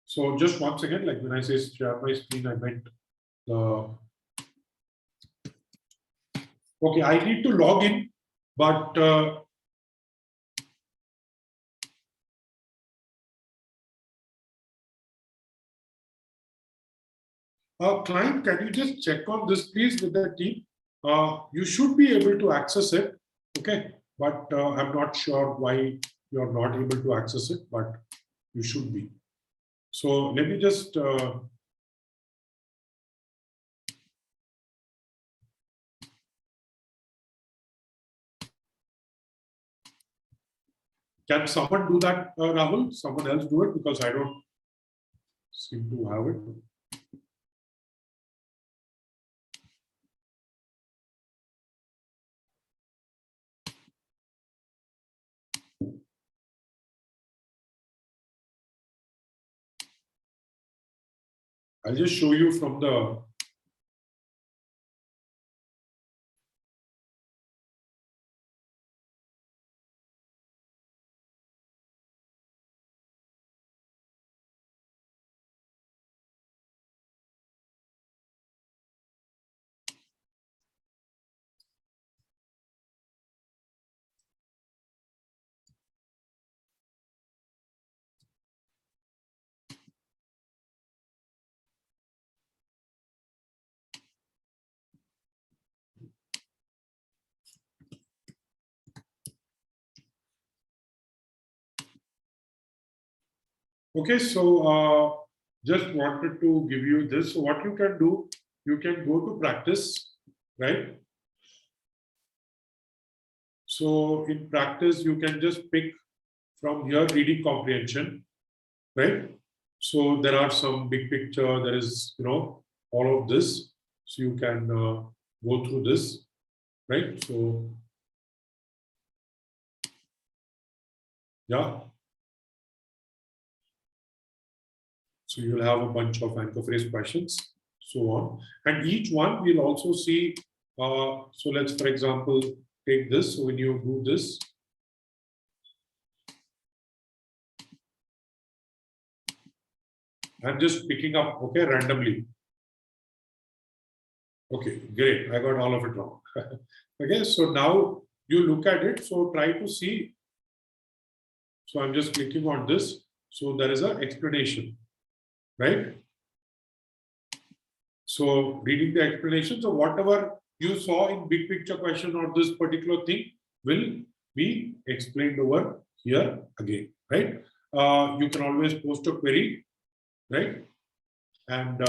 So just once again, like when I say share my screen, I meant the. Okay, I need to log in, but client, can you just check on this, please, with the team? You should be able to access it, okay? But I'm not sure why you're not able to access it, but you should be. So let me just can someone do that, Rahul? Someone else do it, because I don't seem to have it. I'll just show you from the. Okay, so just wanted to give you this. So what you can do, you can go to practice, right? So in practice, you can just pick from here reading comprehension, right? So there are some big picture, there is, all of this. So you can go through this, right? So, yeah. So you'll have a bunch of anchor phrase questions, so on. And each one we'll also see, so let's, for example, take this. So when you do this, I'm just picking up, okay, randomly. Okay, great. I got all of it wrong. Okay, so now you look at it. So try to see. So I'm just clicking on this. So there is an explanation, right? So reading the explanation. So whatever you saw in big picture question or this particular thing will be explained over here again, right? You can always post a query, right? And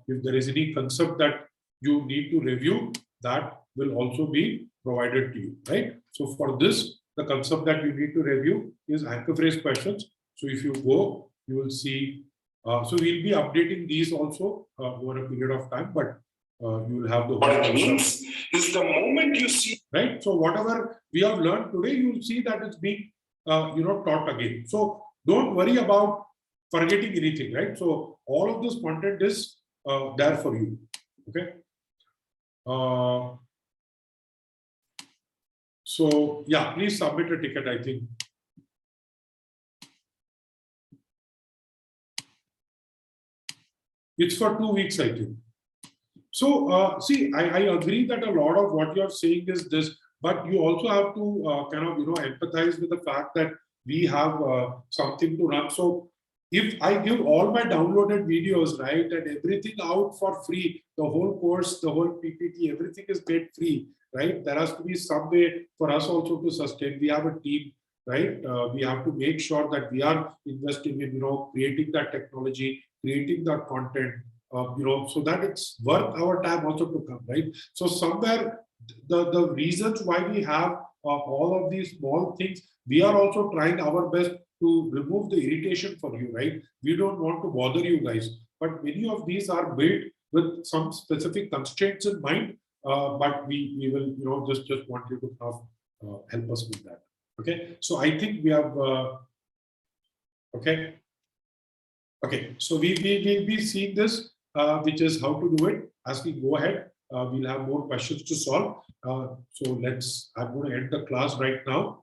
if there is any concept that you need to review, that will also be provided to you, right? So for this, the concept that you need to review is anchor phrase questions. So if you go, you will see. So we'll be updating these also over a period of time, but you will have the. What it means is the moment you see, right? So whatever we have learned today, you will see that it's being taught again. So don't worry about forgetting anything, right? So all of this content is there for you. Okay. So yeah, please submit a ticket, I think. It's for 2 weeks, I think. So see, I agree that a lot of what you're saying is this, but you also have to kind of empathize with the fact that we have something to run. So if I give all my downloaded videos, right, and everything out for free, the whole course, the whole PPT, everything is made free, right? There has to be some way for us also to sustain. We have a team, right? We have to make sure that we are investing in, creating that technology, creating that content, so that it's worth our time also to come, right? So somewhere the reasons why we have all of these small things, we are also trying our best to remove the irritation for you, right? We don't want to bother you guys, but many of these are built with some specific constraints in mind. But we will, just want you to help us with that. Okay, so I think we have. Okay. So we will be seeing this, which is how to do it. As we go ahead, we'll have more questions to solve. So I'm going to end the class right now.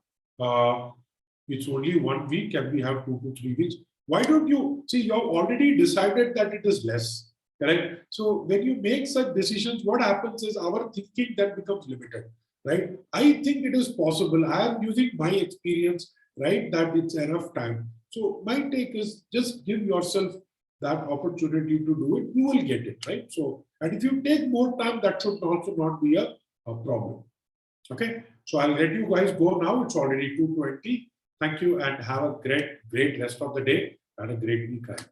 It's only 1 week and we have 2 to 3 weeks. Why don't you see, you have already decided that it is less, correct? So when you make such decisions, what happens is our thinking then becomes limited, right? I think it is possible. I am using my experience, right, that it's enough time. So my take is just give yourself that opportunity to do it. You will get it, right? So, and if you take more time, that should also not be a problem. Okay. So I'll let you guys go now. It's already 2:20. Thank you and have a great rest of the day and a great week ahead.